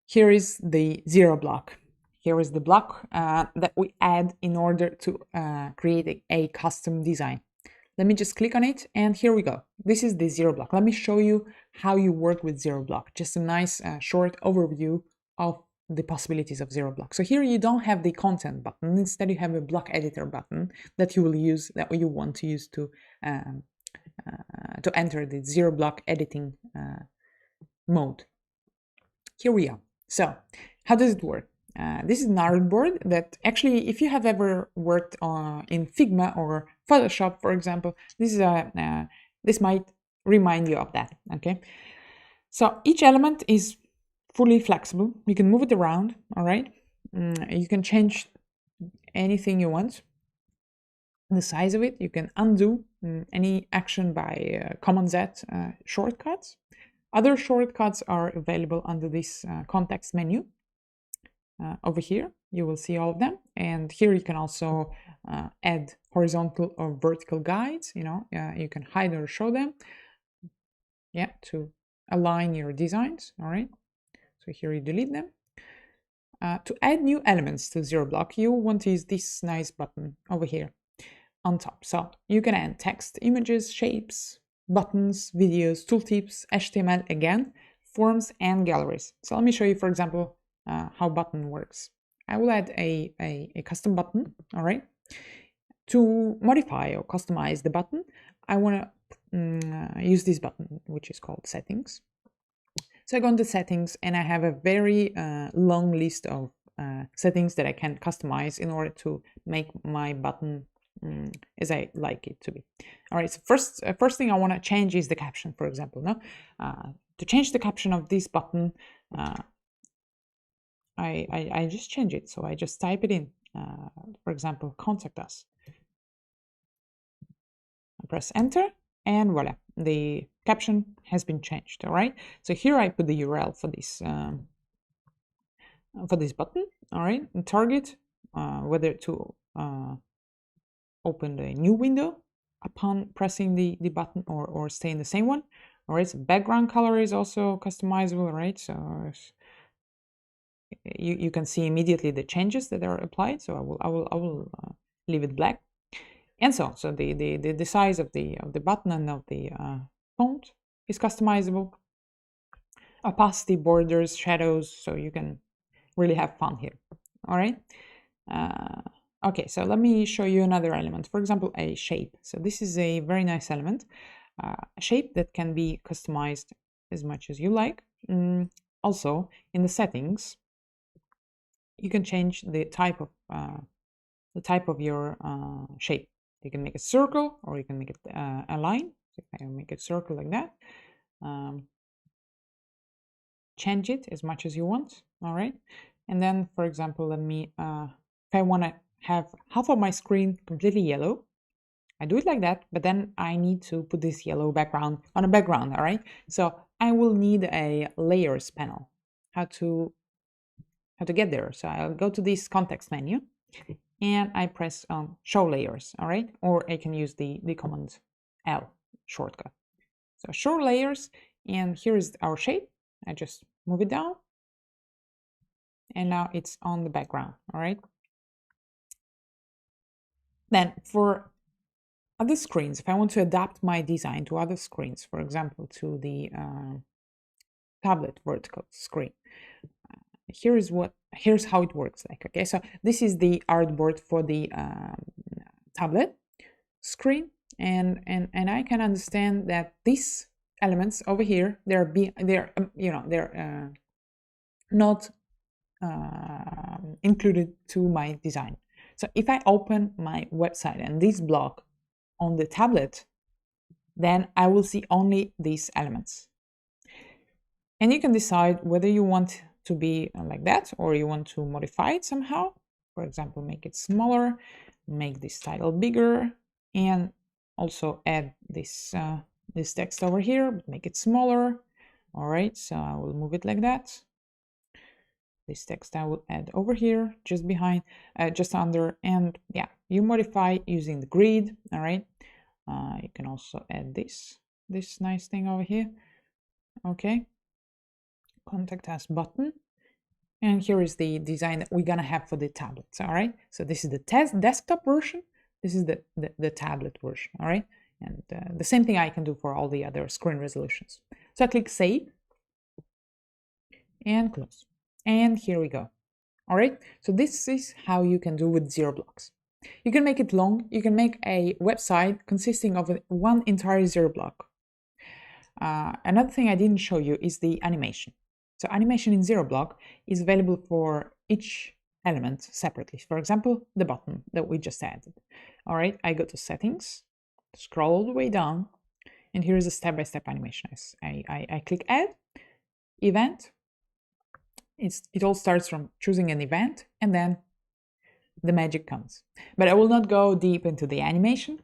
here is the zero block. Here is the block that we add in order to create a custom design. Let me just click on it, and here we go. This is the zero block. Let me show you how you work with zero block. Just a nice short overview of the possibilities of zero block. So here you don't have the content button. Instead, you have a block editor button that you will use, that you want to use to enter the zero block editing mode. Here we are. So how does it work? This is an artboard that actually, if you have ever worked in Figma or Photoshop, for example, this might remind you of that. Okay, so each element is fully flexible. You can move it around. All right, you can change anything you want. The size of it, you can undo any action by Command Z shortcuts. Other shortcuts are available under this context menu. Over here, you will see all of them. And here you can also add horizontal or vertical guides. You can hide or show them. Yeah, to align your designs. All right. So here you delete them. To add new elements to zero block, you want to use this nice button over here. on top. So you can add text, images, shapes, buttons, videos, tooltips, HTML again, forms and galleries. So let me show you, for example, how button works. I will add a custom button, all right? To modify or customize the button, I want to use this button, which is called settings. So I go into settings and I have a very long list of settings that I can customize in order to make my button as I like it to be. All right, so first thing I want to change is the caption, for example. No, to change the caption of this button, I just change it. So I just type it in. For example, contact us. I press enter, and voila, the caption has been changed. All right, so here I put the URL for this button. All right, and target whether to open the new window upon pressing the button or stay in the same one. All right, so background color is also customizable, right? So you can see immediately the changes that are applied. So I will leave it black. And so the size of the button and of the font is customizable. Opacity, borders, shadows, so you can really have fun here. All right. Okay, so let me show you another element. For example, a shape. So this is a very nice element, a shape that can be customized as much as you like. Also, in the settings, you can change the type of your shape. You can make a circle, or you can make it a line. So if I make a circle like that, change it as much as you want. All right, and then, for example, let me if I want to have half of my screen completely yellow, I do it like that, but then I need to put this yellow background on a background. All right, so I will need a layers panel. How to get there? So I'll go to this context menu and I press show layers. All right, or I can use the command L shortcut. So show layers, and here is our shape. I just move it down, and now it's on the background. All right. Then for other screens, if I want to adapt my design to other screens, for example, to the tablet vertical screen, here's how it works like. Okay, so this is the artboard for the tablet screen, and I can understand that these elements over here, they're not included to my design. So if I open my website and this block on the tablet, then I will see only these elements. And you can decide whether you want to be like that or you want to modify it somehow. For example, make it smaller, make this title bigger, and also add this text over here, make it smaller. All right, so I will move it like that. This text I will add over here, just behind, just under, and yeah, you modify using the grid. All right, you can also add this nice thing over here. Okay, contact us button, and here is the design that we're gonna have for the tablets. All right, so this is the desktop version. This is the tablet version. All right, and the same thing I can do for all the other screen resolutions. So I click save and close. And here we go. All right, so this is how you can do with 0 blocks. You can make it long. You can make a website consisting of one entire 0 block. Another thing I didn't show you is the animation. So animation in 0 block is available for each element separately. For example, the button that we just added. All right, I go to settings, scroll all the way down, and here is a step-by-step animation. I click add, event. It all starts from choosing an event, and then the magic comes. But I will not go deep into the animation,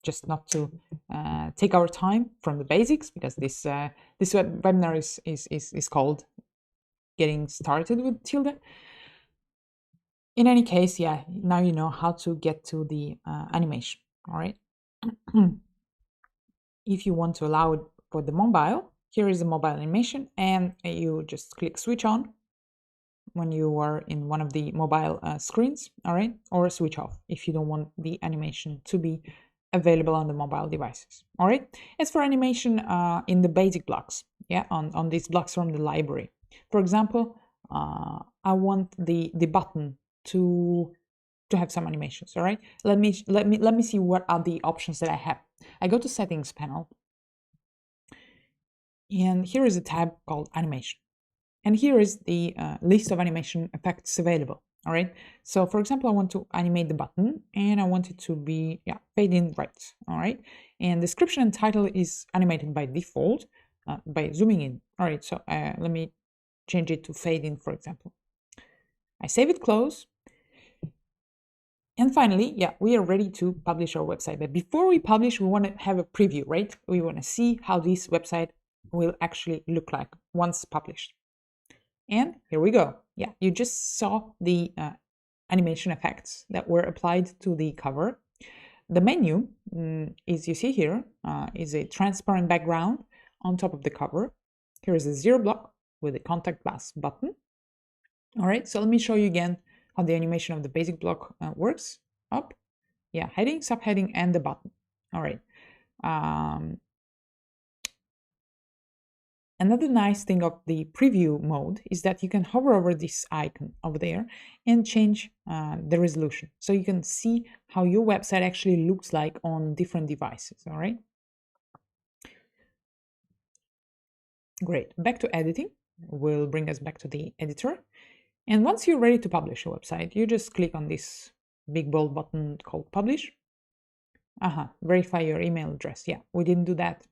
just not to take our time from the basics, because this webinar is called Getting Started with Tilda. In any case, yeah, now you know how to get to the animation. All right. If you want to allow it for the mobile, here is the mobile animation, and you just click switch on, when you are in one of the mobile screens, all right, or switch off if you don't want the animation to be available on the mobile devices, all right. As for animation in the basic blocks, yeah, on these blocks from the library, for example, I want the button to have some animations, all right. Let me see what are the options that I have. I go to settings panel, and here is a tab called animation. And here is the list of animation effects available. All right. So for example, I want to animate the button and I want it to be, yeah, fade in right. All right. And description and title is animated by default by zooming in. All right. So let me change it to fade in, for example. I save it, close. And finally, yeah, we are ready to publish our website. But before we publish, we want to have a preview, right? We want to see how this website will actually look like once published. And here we go. Yeah, you just saw the animation effects that were applied to the cover. The menu, as you see here, is a transparent background on top of the cover. Here is a 0 block with a contact us button. All right, so let me show you again how the animation of the basic block works. Up, yeah, heading, subheading, and the button. All right. Another nice thing of the preview mode is that you can hover over this icon over there and change the resolution. So you can see how your website actually looks like on different devices, all right? Great, back to editing. Will bring us back to the editor. And once you're ready to publish a website, you just click on this big bold button called publish. Verify your email address. Yeah, we didn't do that.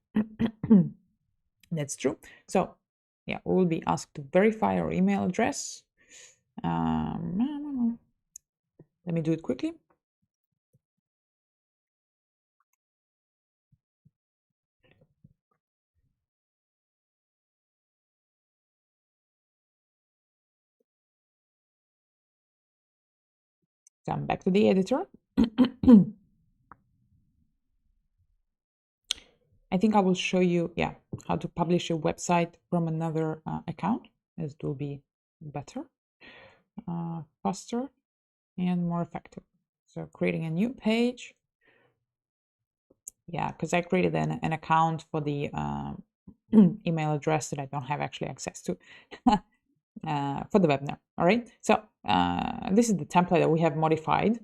That's true. So yeah, we will be asked to verify our email address. Let me do it quickly. So I'm back to the editor. I think I will show you, yeah, how to publish a website from another account, as it will be better, faster, and more effective. So creating a new page. Yeah, because I created an account for the email address that I don't have actually access to for the webinar. All right. So this is the template that we have modified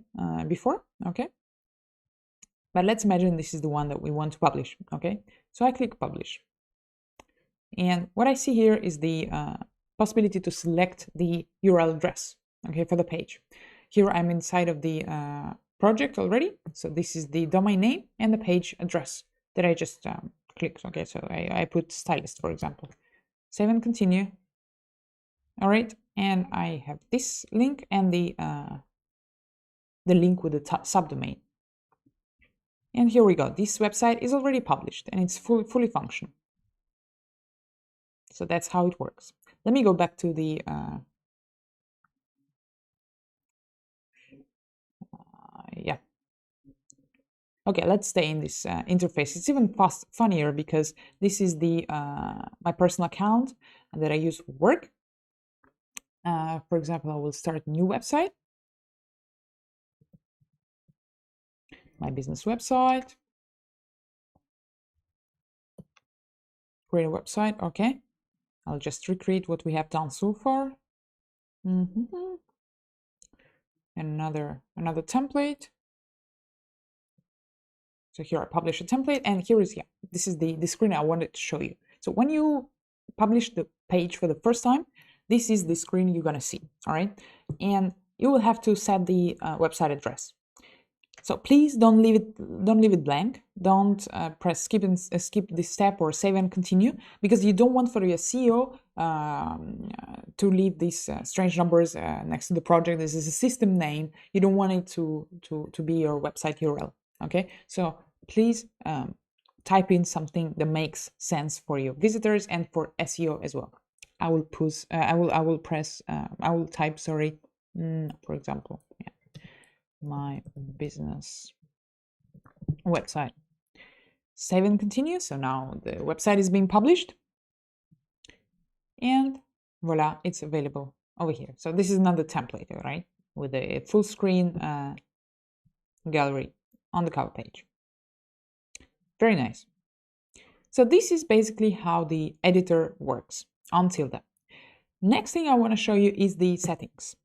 before. Okay. But let's imagine this is the one that we want to publish. Okay. So I click publish. And what I see here is the possibility to select the URL address, okay, for the page. Here I'm inside of the project already. So this is the domain name and the page address that I just clicked. Okay, so I put stylist, for example. Save and continue. All right, and I have this link and the link with the subdomain. And here we go. This website is already published and it's fully functional. So that's how it works. Let me go back to the yeah. Okay, let's stay in this interface. It's even funnier because this is the my personal account that I use for work. For example, I will start a new website. My business website. Create a website. Okay. I'll just recreate what we have done so far. And another template. So here I publish a template, and here is, yeah, this is the screen I wanted to show you. So when you publish the page for the first time, this is the screen you're gonna see, all right? And you will have to set the website address. So please don't leave it blank. Don't press skip this step or save and continue, because you don't want for your SEO to leave these strange numbers next to the project. This is a system name. You don't want it to be your website URL. Okay, so please type in something that makes sense for your visitors and for SEO as well. I will type, sorry, for example, yeah, my business website. Save and continue. So now the website is being published, and voila, it's available over here. So this is another template, right? With a full screen gallery on the cover page. Very nice. So this is basically how the editor works on Tilda. Next thing I want to show you is the settings.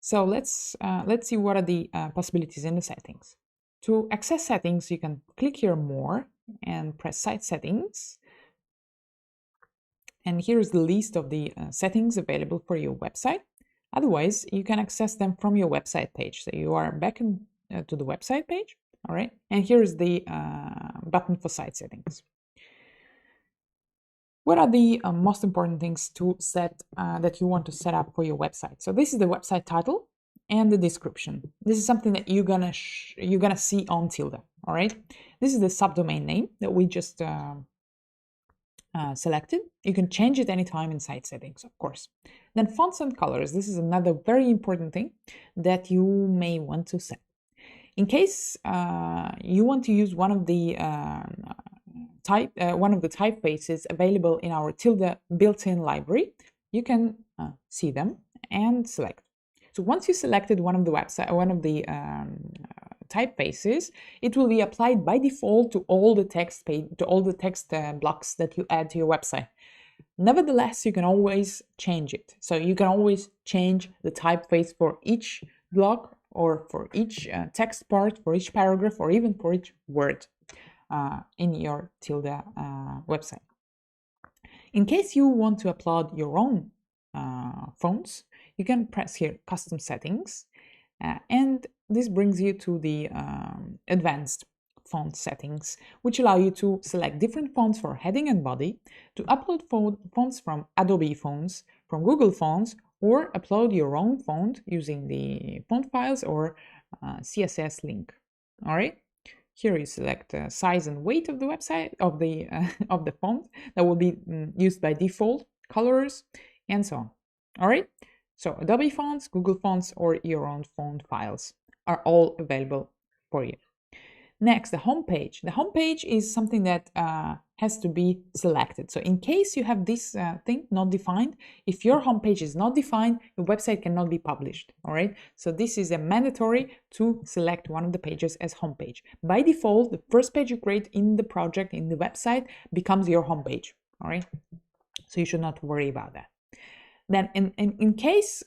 So let's see what are the possibilities in the settings. To access settings, you can click here More and press Site Settings. And here's the list of the settings available for your website. Otherwise, you can access them from your website page. So you are back to the website page, all right? And here's the button for site settings. What are the most important things to set that you want to set up for your website? So this is the website title and the description. This is something that you're gonna see on Tilda, all right? This is the subdomain name that we just selected. You can change it anytime in site settings, of course. Then fonts and colors. This is another very important thing that you may want to set. In case you want to use one of the typefaces available in our Tilda built-in library, you can see them and select. So once you selected one of the typefaces, it will be applied by default to all the text blocks that you add to your website. Nevertheless, you can always change it. So you can always change the typeface for each block or for each text part, for each paragraph, or even for each word in your Tilda website. In case you want to upload your own fonts, you can press here Custom Settings, and this brings you to the advanced font settings, which allow you to select different fonts for heading and body, to upload fonts from Adobe Fonts, from Google Fonts, or upload your own font using the font files or CSS link. All right. Here you select size and weight of the website of the of the font that will be used by default, colors, and so on. All right. So Adobe Fonts, Google Fonts, or your own font files are all available for you. Next, the home page. The home page is something that has to be selected. So in case you have this thing not defined, if your home page is not defined, your website cannot be published. All right. So this is a mandatory to select one of the pages as home page. By default, the first page you create in the project, in the website, becomes your home page. All right. So you should not worry about that. Then in case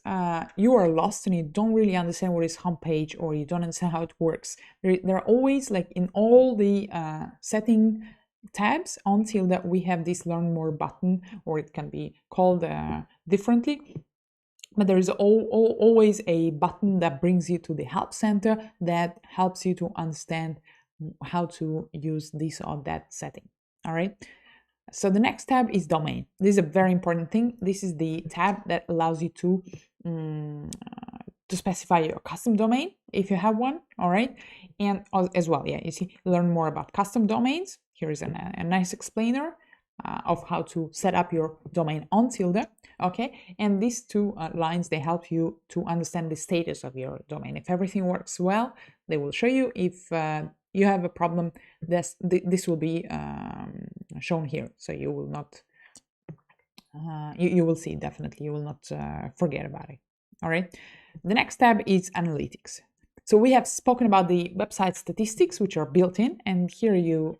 you are lost and you don't really understand what is homepage, or you don't understand how it works, there are always, like in all the setting tabs until that we have this Learn More button, or it can be called differently. But there is always a button that brings you to the help center that helps you to understand how to use this or that setting. All right. So the next tab is domain. This is a very important thing. This is the tab that allows you to specify your custom domain if you have one. All right. And as well, yeah, you see, learn more about custom domains. Here is a nice explainer of how to set up your domain on Tilda. Okay. And these two lines, they help you to understand the status of your domain. If everything works well, they will show you. If you have a problem, this will be shown here, so you will not you will see, definitely you will not forget about it. All right. The next tab is analytics. So we have spoken about the website statistics, which are built in, and here you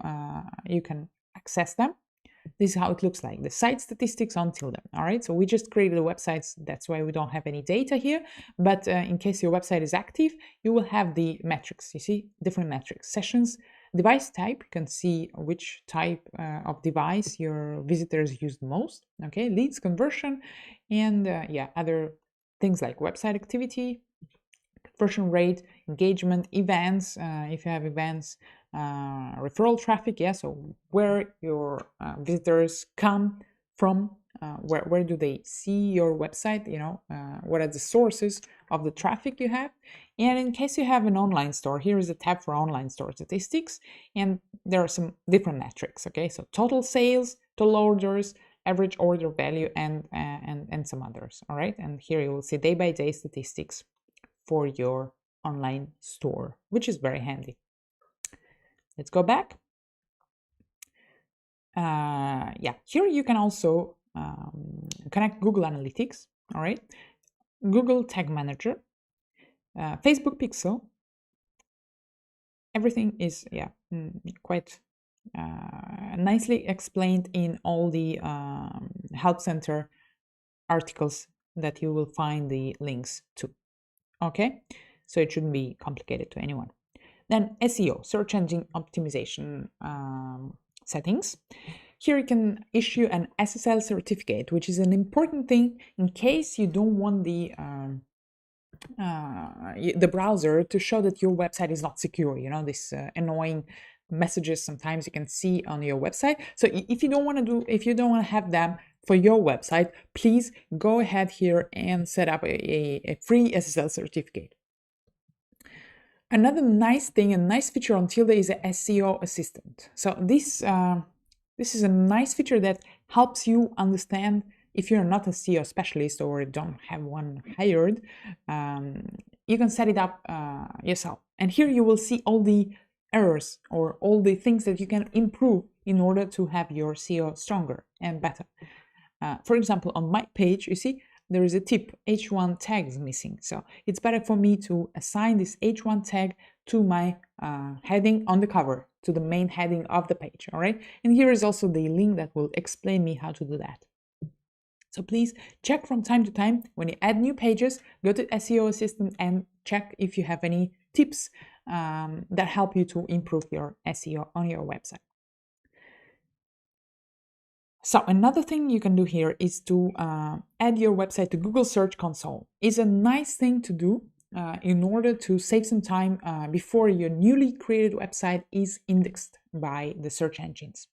can access them. This is how it looks like, the site statistics on Tilda. All right, so we just created the websites, that's why we don't have any data here, but in case your website is active, you will have the metrics. You see different metrics, sessions, device type, you can see which type of device your visitors use the most. Okay, leads, conversion, and yeah, other things like website activity, conversion rate, engagement, events, if you have events, referral traffic, yeah, so where your visitors come from, where do they see your website, you know, what are the sources of the traffic you have. And in case you have an online store, here is a tab for online store statistics, and there are some different metrics. Okay, so total sales, total orders, average order value, and some others. All right, and here you will see day-by-day statistics for your online store, which is very handy. Let's go back. Yeah, here you can also connect Google Analytics. All right. Google Tag Manager, Facebook Pixel. Everything is quite nicely explained in all the Help Center articles that you will find the links to. Okay, so it shouldn't be complicated to anyone. Then SEO, search engine optimization settings. Here you can issue an SSL certificate, which is an important thing in case you don't want the browser to show that your website is not secure. You know, this annoying messages sometimes you can see on your website. So if you don't want to have them for your website, please go ahead here and set up a free SSL certificate. Another nice thing, a nice feature on Tilda is a SEO assistant. So this is a nice feature that helps you understand if you're not a SEO specialist or don't have one hired. You can set it up yourself. And here you will see all the errors or all the things that you can improve in order to have your SEO stronger and better. For example, on my page, you see, there is a tip, H1 tag is missing. So it's better for me to assign this H1 tag to my heading on the cover, to the main heading of the page, all right? And here is also the link that will explain me how to do that. So please check from time to time when you add new pages, go to SEO Assistant and check if you have any tips that help you to improve your SEO on your website. So another thing you can do here is to add your website to Google Search Console. It's a nice thing to do in order to save some time before your newly created website is indexed by the search engines.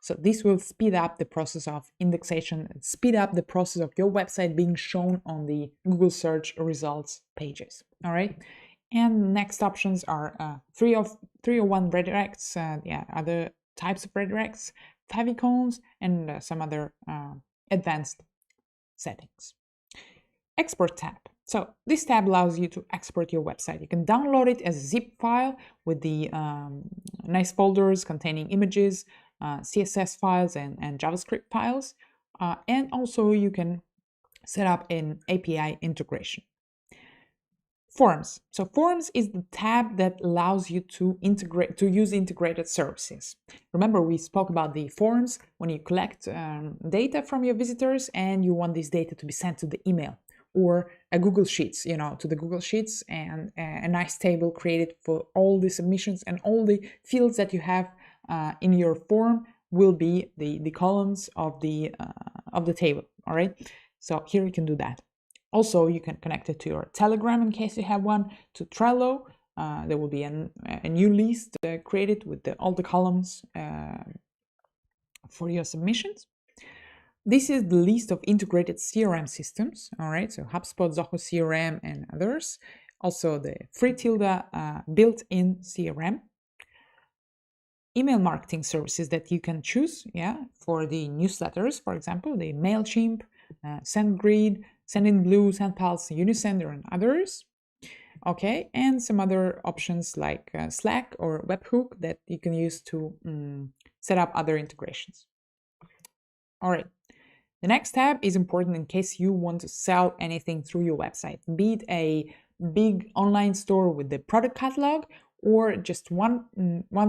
So this will speed up the process of indexation, speed up the process of your website being shown on the Google search results pages. All right. And next options are 301 redirects, other types of redirects, favicons, and some other advanced settings. Export tab. So this tab allows you to export your website. You can download it as a zip file with the nice folders containing images, CSS files, and JavaScript files. And also you can set up an API integration. Forms. So Forms is the tab that allows you to use integrated services. Remember, we spoke about the forms when you collect data from your visitors and you want this data to be sent to the email or a Google Sheets, to the Google Sheets, and a nice table created for all the submissions, and all the fields that you have in your form will be the columns of the table. All right. So here you can do that. Also, you can connect it to your Telegram in case you have one, to Trello. There will be a new list created with all the columns for your submissions. This is the list of integrated CRM systems, all right? So HubSpot, Zoho CRM, and others. Also the free Tilda built-in CRM. Email marketing services that you can choose, for the newsletters, for example, the MailChimp, SendGrid, Sendinblue, SendPulse, Unisender, and others. Okay, and some other options like Slack or Webhook that you can use to set up other integrations. All right, the next tab is important in case you want to sell anything through your website, be it a big online store with the product catalog or just one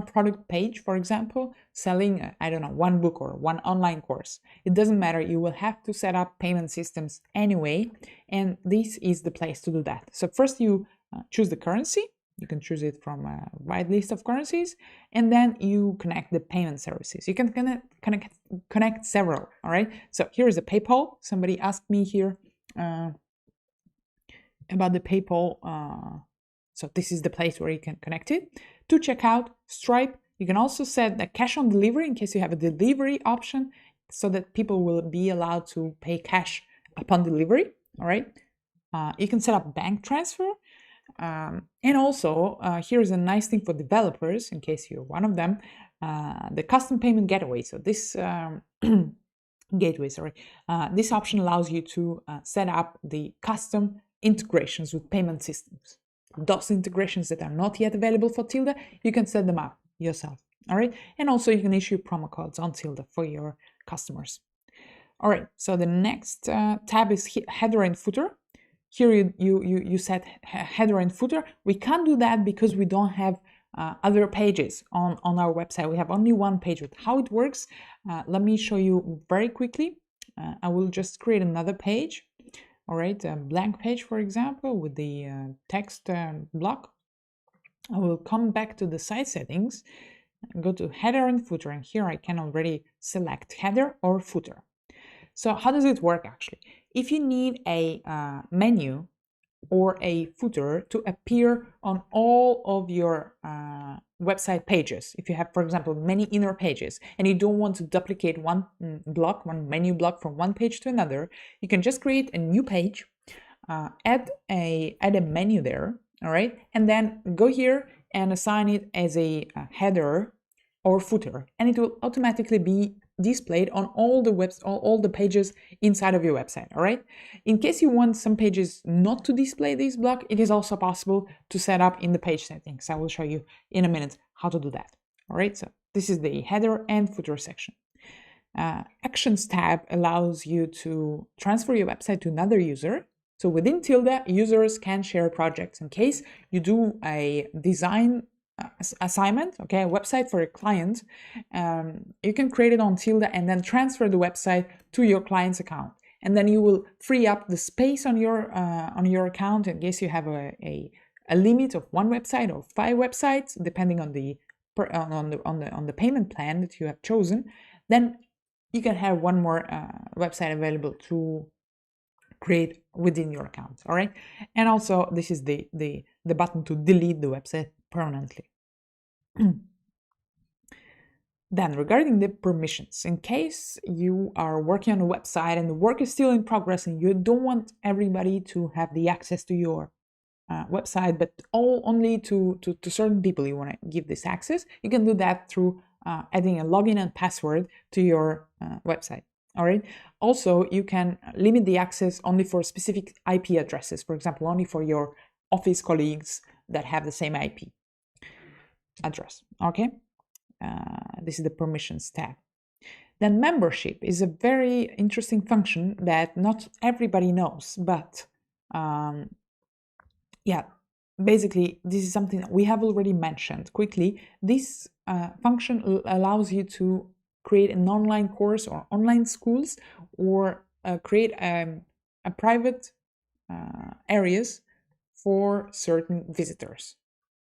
product page, for example, selling, one book or one online course. It doesn't matter, you will have to set up payment systems anyway, and this is the place to do that. So first you choose the currency. You can choose it from a wide list of currencies, and then you connect the payment services. You can connect several, all right? So here is the PayPal. Somebody asked me here about the PayPal. So this is the place where you can connect it. To checkout, Stripe. You can also set a cash on delivery in case you have a delivery option, so that people will be allowed to pay cash upon delivery, all right? You can set up bank transfer. And also, here's a nice thing for developers, in case you're one of them, the custom payment gateway. So this this option allows you to set up the custom integrations with payment systems. Those integrations that are not yet available for Tilda, you can set them up yourself. All right. And also you can issue promo codes on Tilda for your customers. All right. So the next tab is header and footer. here you set header and footer. We can't do that because we don't have other pages on our website. We have only one page. With how it works, let me show you very quickly. I will just create another page. All right, a blank page, for example, with the text block. I will come back to the site settings, go to header and footer, and here I can already select header or footer. So how does it work actually? If you need a menu or a footer to appear on all of your website pages, if you have, for example, many inner pages and you don't want to duplicate one menu block from one page to another, you can just create a new page, add a menu there, all right, and then go here and assign it as a header or footer, and it will automatically be displayed on all the pages inside of your website. All right, in case you want some pages not to display this block, it is also possible to set up in the page settings. I will show you in a minute how to do that. All right, so this is the header and footer section. Actions tab allows you to transfer your website to another user. So within Tilda, users can share projects. In case you do a design assignment, okay, a website for a client, you can create it on Tilda and then transfer the website to your client's account, and then you will free up the space on your account in case you have a limit of 1 website or 5 websites, depending on the payment plan that you have chosen. Then you can have 1 more website available to create within your account. All right, and also this is the button to delete the website permanently. Then regarding the permissions, in case you are working on a website and the work is still in progress and you don't want everybody to have the access to your website, but only to certain people you want to give this access, you can do that through adding a login and password to your website. All right. Also, you can limit the access only for specific IP addresses, for example, only for your office colleagues that have the same IP address. Okay. This is the permissions tab. Then membership is a very interesting function that not everybody knows, but yeah, basically this is something that we have already mentioned quickly. This function allows you to create an online course or online schools, or create a private areas for certain visitors.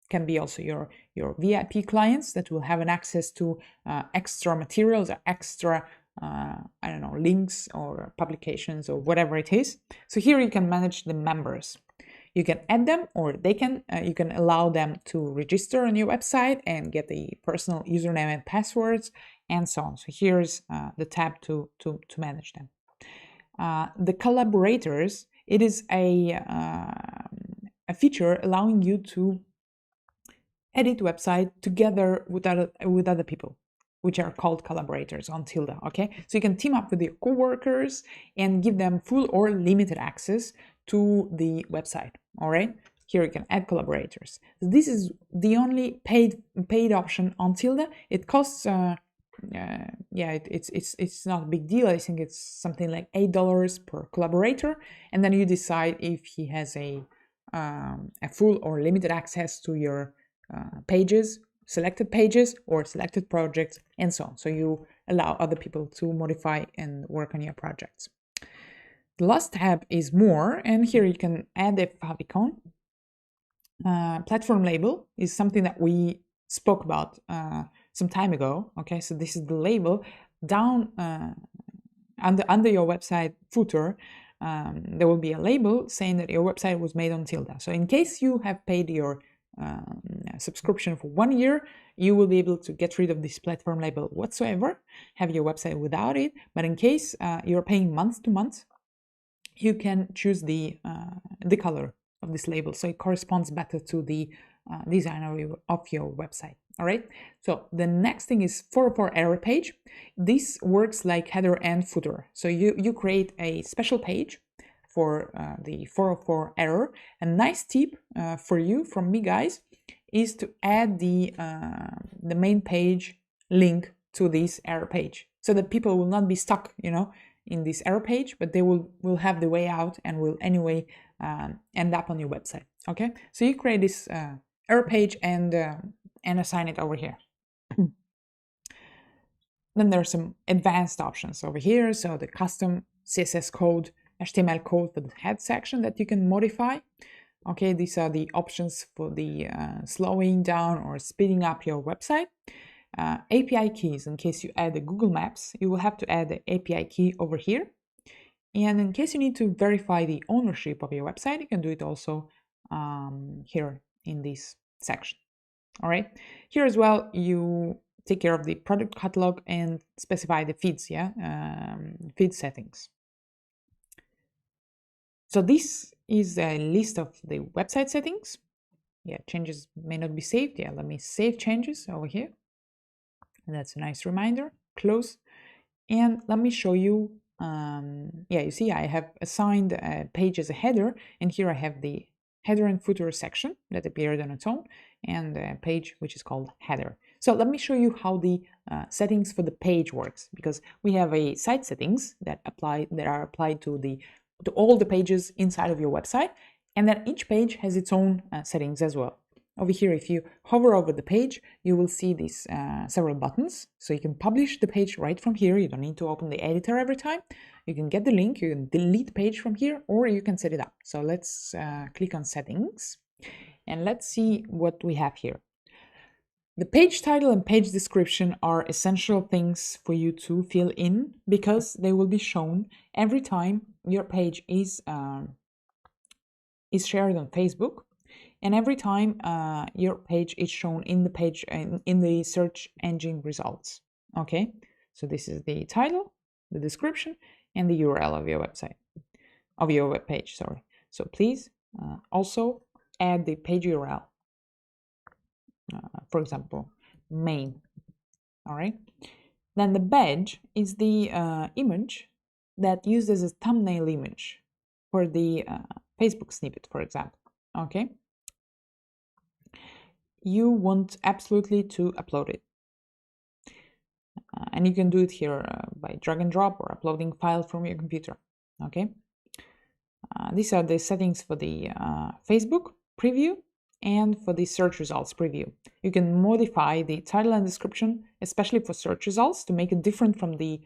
Can be also your VIP clients that will have an access to extra materials or extra I don't know, links or publications or whatever it is. So here you can manage the members. You can add them, or they can you can allow them to register on your website and get the personal username and passwords and so on. So here's the tab to manage them. The collaborators, it is a feature allowing you to edit website together with other people, which are called collaborators on Tilda. Okay, so you can team up with your coworkers and give them full or limited access to the website. All right, here you can add collaborators. This is the only paid option on Tilda. It costs it's not a big deal. I think it's something like $8 per collaborator, and then you decide if he has a full or limited access to your pages, selected pages or selected projects, and so on. So you allow other people to modify and work on your projects. The last tab is more, and here you can add a favicon. Platform label is something that we spoke about some time ago. Okay, so this is the label down under your website footer. There will be a label saying that your website was made on Tilda. So in case you have paid your subscription for 1 year, you will be able to get rid of this platform label whatsoever, have your website without it. But in case you're paying month to month, you can choose the color of this label, so it corresponds better to the design of your website. All right, so the next thing is 404 error page. This works like header and footer. So you create a special page for the 404 error. A nice tip for you from me, guys, is to add the main page link to this error page, so that people will not be stuck, in this error page, but they will have the way out and will anyway end up on your website. Okay, so you create this error page and assign it over here. Then there's some advanced options over here. So the custom CSS code, HTML code for the head section that you can modify. Okay, these are the options for the slowing down or speeding up your website. API keys, in case you add the Google Maps, you will have to add the API key over here. And in case you need to verify the ownership of your website, you can do it also here in this section. All right, here as well, you take care of the product catalog and specify the feeds, feed settings. So this is a list of the website settings. Changes may not be saved. Let me save changes over here. And that's a nice reminder. Close. And let me show you, you see I have assigned a page as a header, and here I have the header and footer section that appeared on its own, and a page which is called header. So let me show you how the settings for the page works, because we have a site settings that are applied to all the pages inside of your website, and then each page has its own settings as well. Over here, if you hover over the page, you will see these several buttons. So you can publish the page right from here. You don't need to open the editor every time. You can get the link, you can delete the page from here, or you can set it up. So let's click on settings, and let's see what we have here. The page title and page description are essential things for you to fill in, because they will be shown every time your page is shared on Facebook, and every time your page is shown in the search engine results. Okay, so this is the title, the description, and the URL of your website, of your web page. Sorry. So please also add the page URL. For example, main. All right. Then the badge is the image that used as a thumbnail image for the Facebook snippet, for example. Okay. You want absolutely to upload it. And you can do it here by drag and drop or uploading file from your computer. Okay. These are the settings for the Facebook preview and for the search results preview. You can modify the title and description, especially for search results, to make it different from the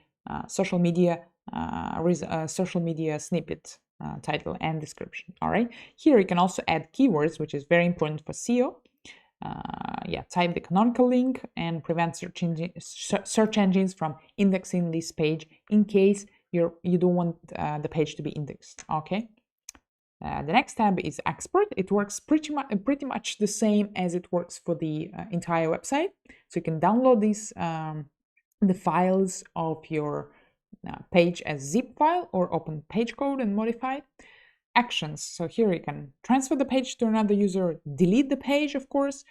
social media snippet title and description. All right. Here you can also add keywords, which is very important for SEO. Type the canonical link and prevent search engines from indexing this page in case you don't want the page to be indexed. Okay. The next tab is export. It works pretty much the same as it works for the entire website. So you can download these the files of your page as zip file, or open page code and modify it. Actions. So here you can transfer the page to another user, delete the page, of course,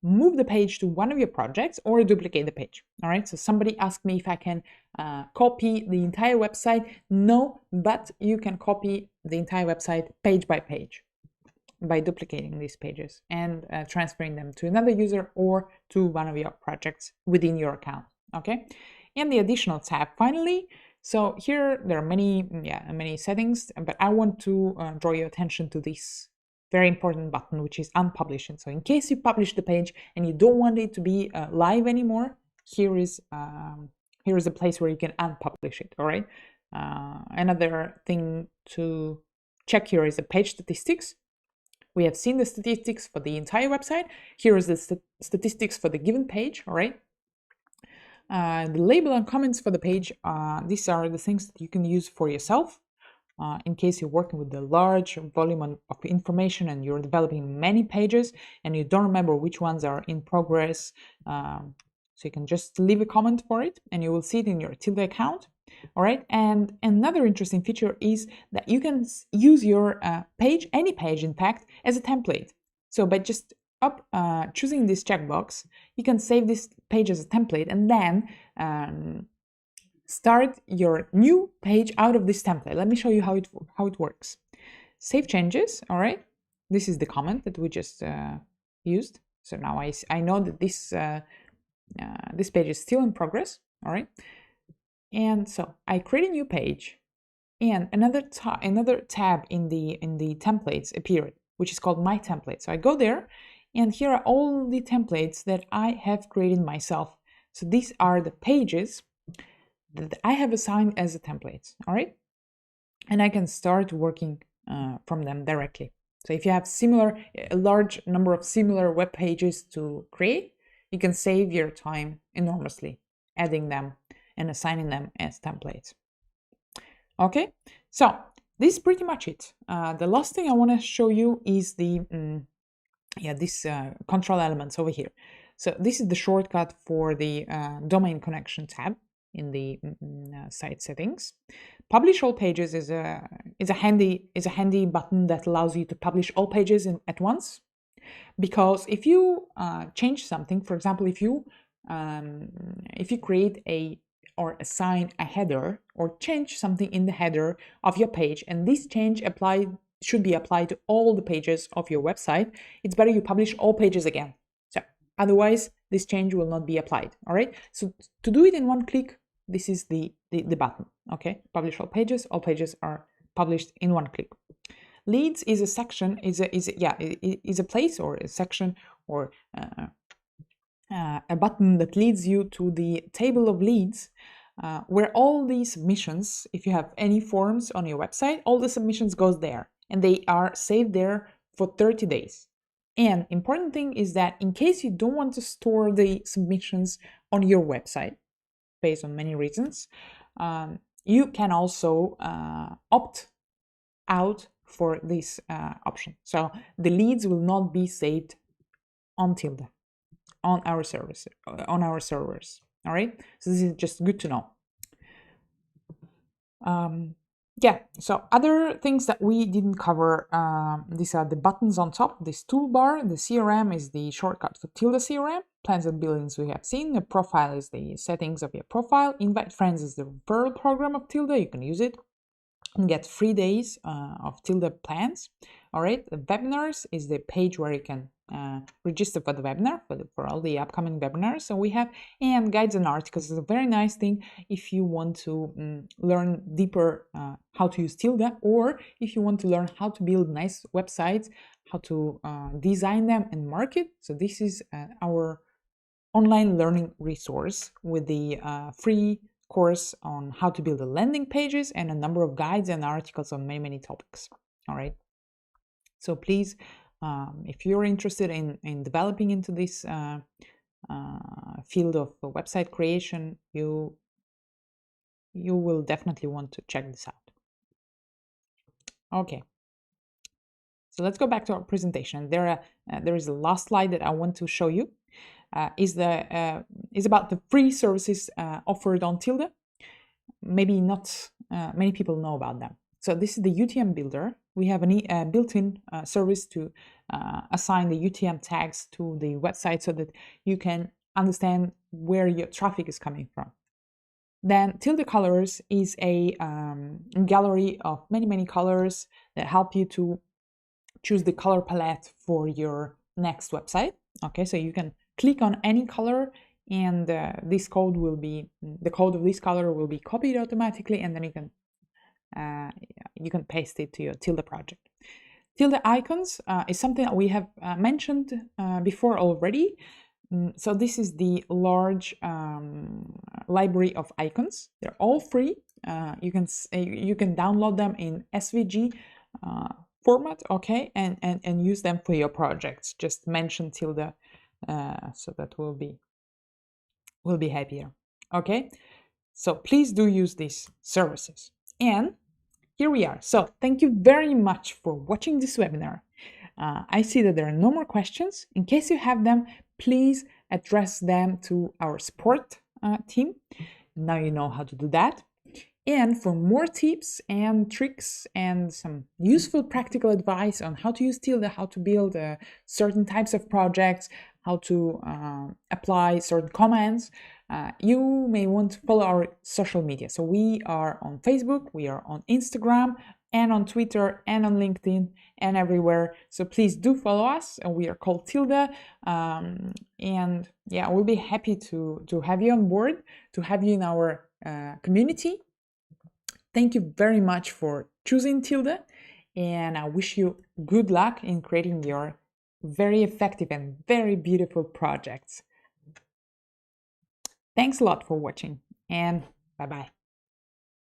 move the page to one of your projects, or duplicate the page. All right. So somebody asked me if I can copy the entire website. No, but you can copy the entire website page by page by duplicating these pages and transferring them to another user or to one of your projects within your account. Okay. And the additional tab finally. So here there are many settings, but I want to draw your attention to this very important button, which is unpublishing. So in case you publish the page and you don't want it to be live anymore, here is a place where you can unpublish it. All right. Another thing to check here is the page statistics. We have seen the statistics for the entire website. Here is the statistics for the given page. All right. The label and comments for the page, these are the things that you can use for yourself in case you're working with a large volume of information and you're developing many pages and you don't remember which ones are in progress. So you can just leave a comment for it and you will see it in your Tilda account. All right. And another interesting feature is that you can use your page, any page in fact, as a template. So by just choosing this checkbox, you can save this page as a template and then start your new page out of this template. Let me show you how it works. Save changes. All right. This is the comment that we just used. So now I know that this page is still in progress. All right. And so I create a new page. and another tab in the templates appeared, which is called My Template. So I go there, and here are all the templates that I have created myself. So these are the pages that I have assigned as a templates, all right? And I can start working from them directly. So if you have a large number of similar web pages to create, you can save your time enormously adding them and assigning them as templates. Okay, so this is pretty much it. The last thing I want to show you is the control elements over here. So this is the shortcut for the domain connection tab in the site settings. Publish all pages is a handy button that allows you to publish all pages at once. Because if you change something, for example, if you create or assign a header or change something in the header of your page, and this change should be applied to all the pages of your website, it's better you publish all pages again. So otherwise, this change will not be applied. All right. So to do it in one click, this is the button. Okay. Publish all pages. All pages are published in one click. Leads is a section, is a place or a section or a button that leads you to the table of leads where all the submissions, if you have any forms on your website, all the submissions goes there and they are saved there for 30 days. And important thing is that in case you don't want to store the submissions on your website, based on many reasons, you can also opt out for this option. So the leads will not be saved on Tilda, on our servers. All right. So this is just good to know. So other things that we didn't cover, these are the buttons on top, this toolbar. The CRM is the shortcut for Tilda CRM. Plans and billings we have seen. The profile is the settings of your profile. Invite friends is the referral program of Tilda. You can use it and get 3 days of Tilda plans. All right. The webinars is the page where you can register for the webinar, for all the upcoming webinars. So we have, and guides and articles is a very nice thing if you want to learn deeper how to use Tilda, or if you want to learn how to build nice websites, how to design them and market. So this is our online learning resource with the free course on how to build the landing pages and a number of guides and articles on many topics. All right. So please, if you're interested in developing into this field of website creation, you will definitely want to check this out. Okay. So let's go back to our presentation. There is a last slide that I want to show you. Is about the free services offered on Tilda. Maybe not many people know about them. So this is the UTM builder. We have a built-in service to assign the UTM tags to the website so that you can understand where your traffic is coming from. Then Tilda Colors is a gallery of many colors that help you to choose the color palette for your next website. Okay, so you can click on any color and the code of this color will be copied automatically, and then you can paste it to your Tilda project. Tilda icons is something that we have mentioned before already. So this is the large library of icons. They're all free. You can download them in SVG format, okay, and use them for your projects. Just mention Tilda, so that we'll be happier. Okay, so please do use these services. And here we are. So thank you very much for watching this webinar. I see that there are no more questions. In case you have them, please address them to our support team. Now you know how to do that. And for more tips and tricks and some useful practical advice on how to use Tilda, how to build certain types of projects, how to apply certain commands, you may want to follow our social media. So we are on Facebook, we are on Instagram, and on Twitter, and on LinkedIn, and everywhere. So please do follow us. We are called Tilda. And yeah, we'll be happy to have you on board, to have you in our community. Thank you very much for choosing Tilda, and I wish you good luck in creating your very effective and very beautiful projects. Thanks a lot for watching, and bye-bye.